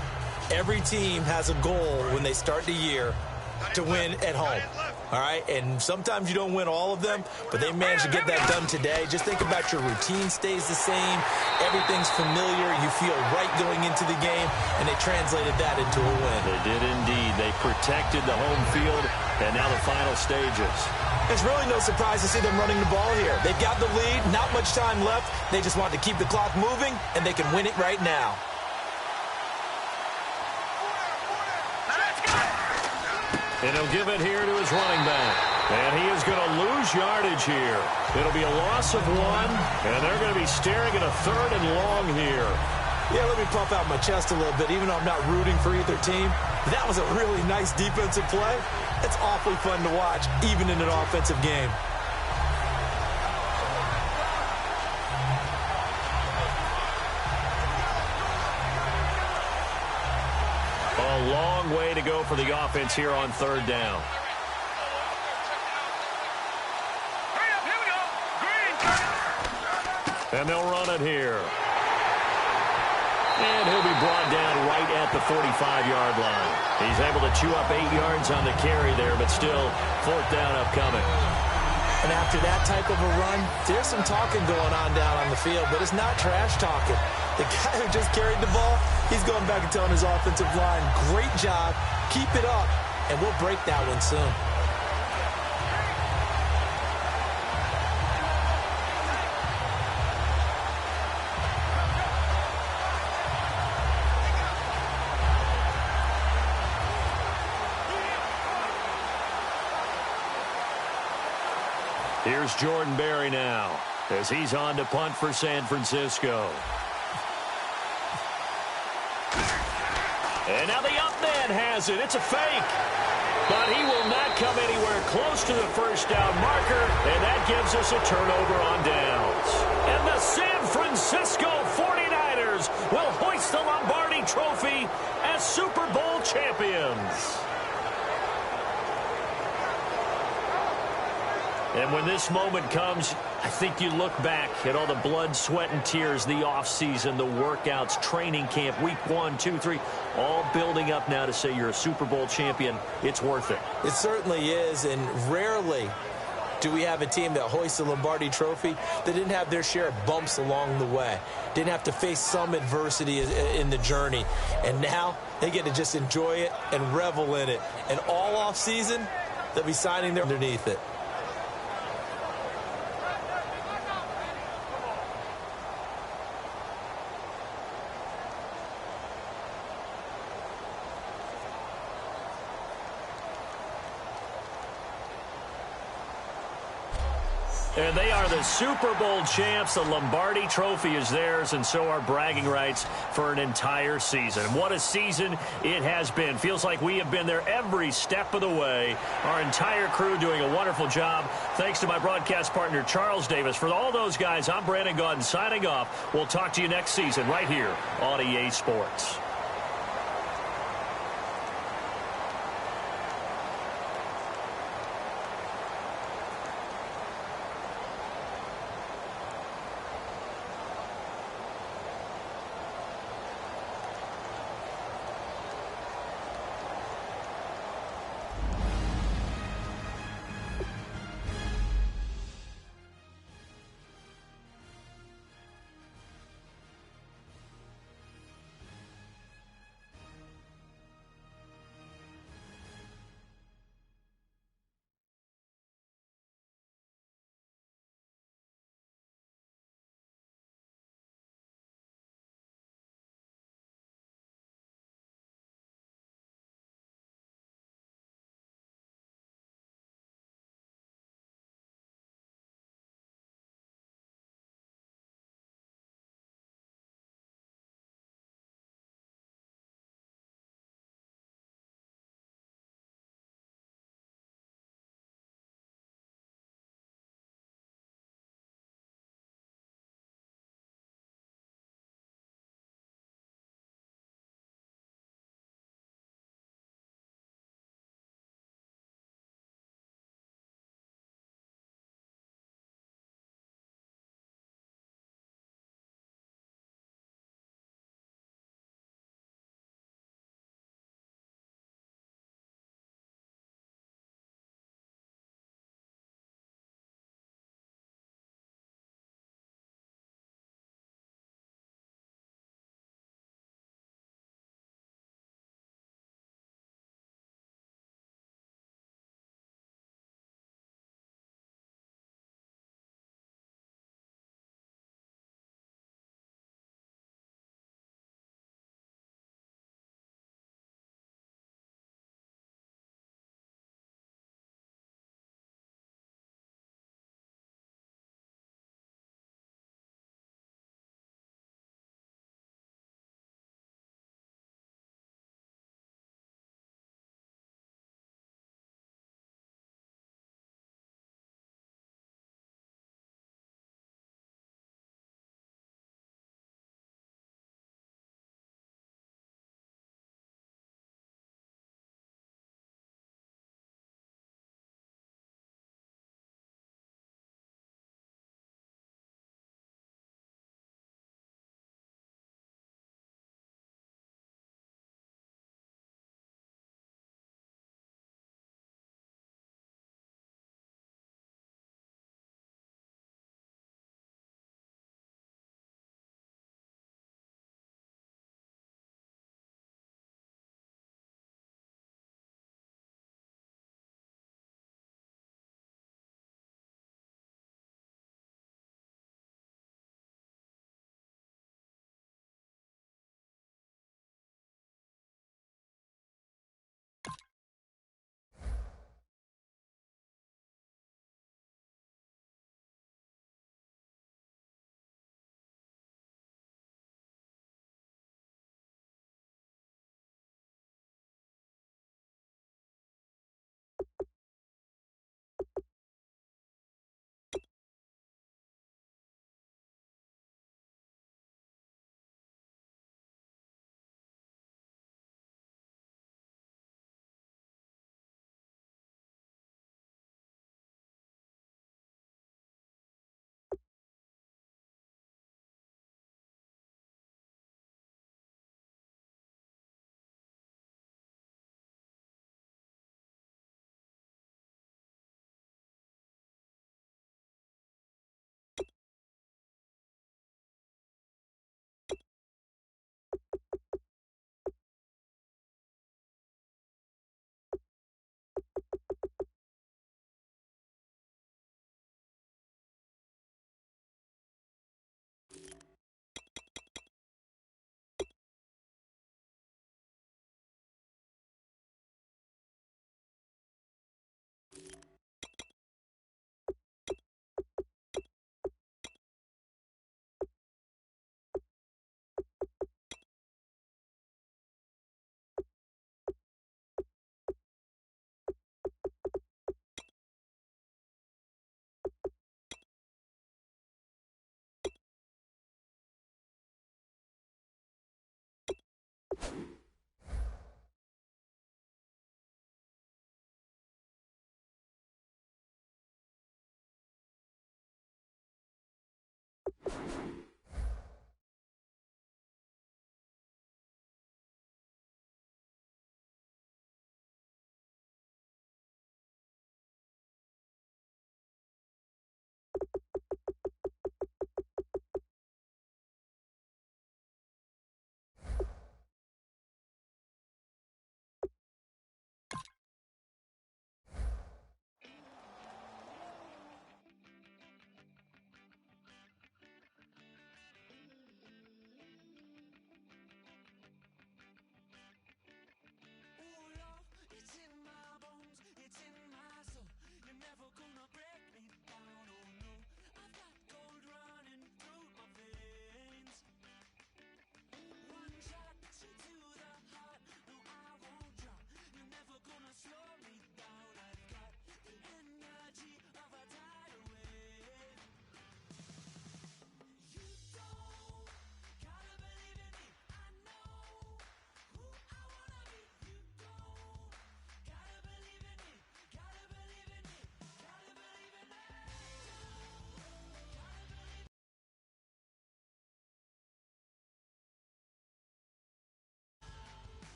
every team has a goal when they start the year to win at home. All right, and sometimes you don't win all of them, but they managed to get that done today. Just think about your routine stays the same. Everything's familiar. You feel right going into the game, and they translated that into a win. They did indeed. They protected the home field, and now the final stages. It's really no surprise to see them running the ball here. They've got the lead, not much time left. They just want to keep the clock moving, and they can win it right now. And he'll give it here to his running back. And he is going to lose yardage here. It'll be a loss of 1, and they're going to be staring at a 3rd and long here. Yeah, let me puff out my chest a little bit, even though I'm not rooting for either team. That was a really nice defensive play. It's awfully fun to watch, even in an offensive game. A long way to go for the offense here on 3rd down. And they'll run it here. And he'll be brought down right at the 45-yard line. He's able to chew up 8 yards on the carry there, but still 4th down upcoming. And after that type of a run, there's some talking going on down on the field, but it's not trash talking. The guy who just carried the ball, he's going back and telling his offensive line, great job, keep it up, and we'll break that one soon. Here's Jordan Berry now as he's on to punt for San Francisco. And now the up man has it. It's a fake. But he will not come anywhere close to the 1st down marker, and that gives us a turnover on downs. And the San Francisco 49ers will hoist the Lombardi Trophy as Super Bowl champions. And when this moment comes, I think you look back at all the blood, sweat, and tears, the offseason, the workouts, training camp, week 1, 2, 3, all building up now to say you're a Super Bowl champion. It's worth it. It certainly is, and rarely Do we have a team that hoists the Lombardi Trophy that didn't have their share of bumps along the way, didn't have to face some adversity in the journey, and now they get to just enjoy it and revel in it, and all off season they'll be signing there underneath it. And they are the Super Bowl champs. The Lombardi Trophy is theirs, and so are bragging rights for an entire season. What a season it has been. Feels like we have been there every step of the way. Our entire crew doing a wonderful job. Thanks to my broadcast partner, Charles Davis. For all those guys, I'm Brandon Gaudin signing off. We'll talk to you next season right here on EA Sports.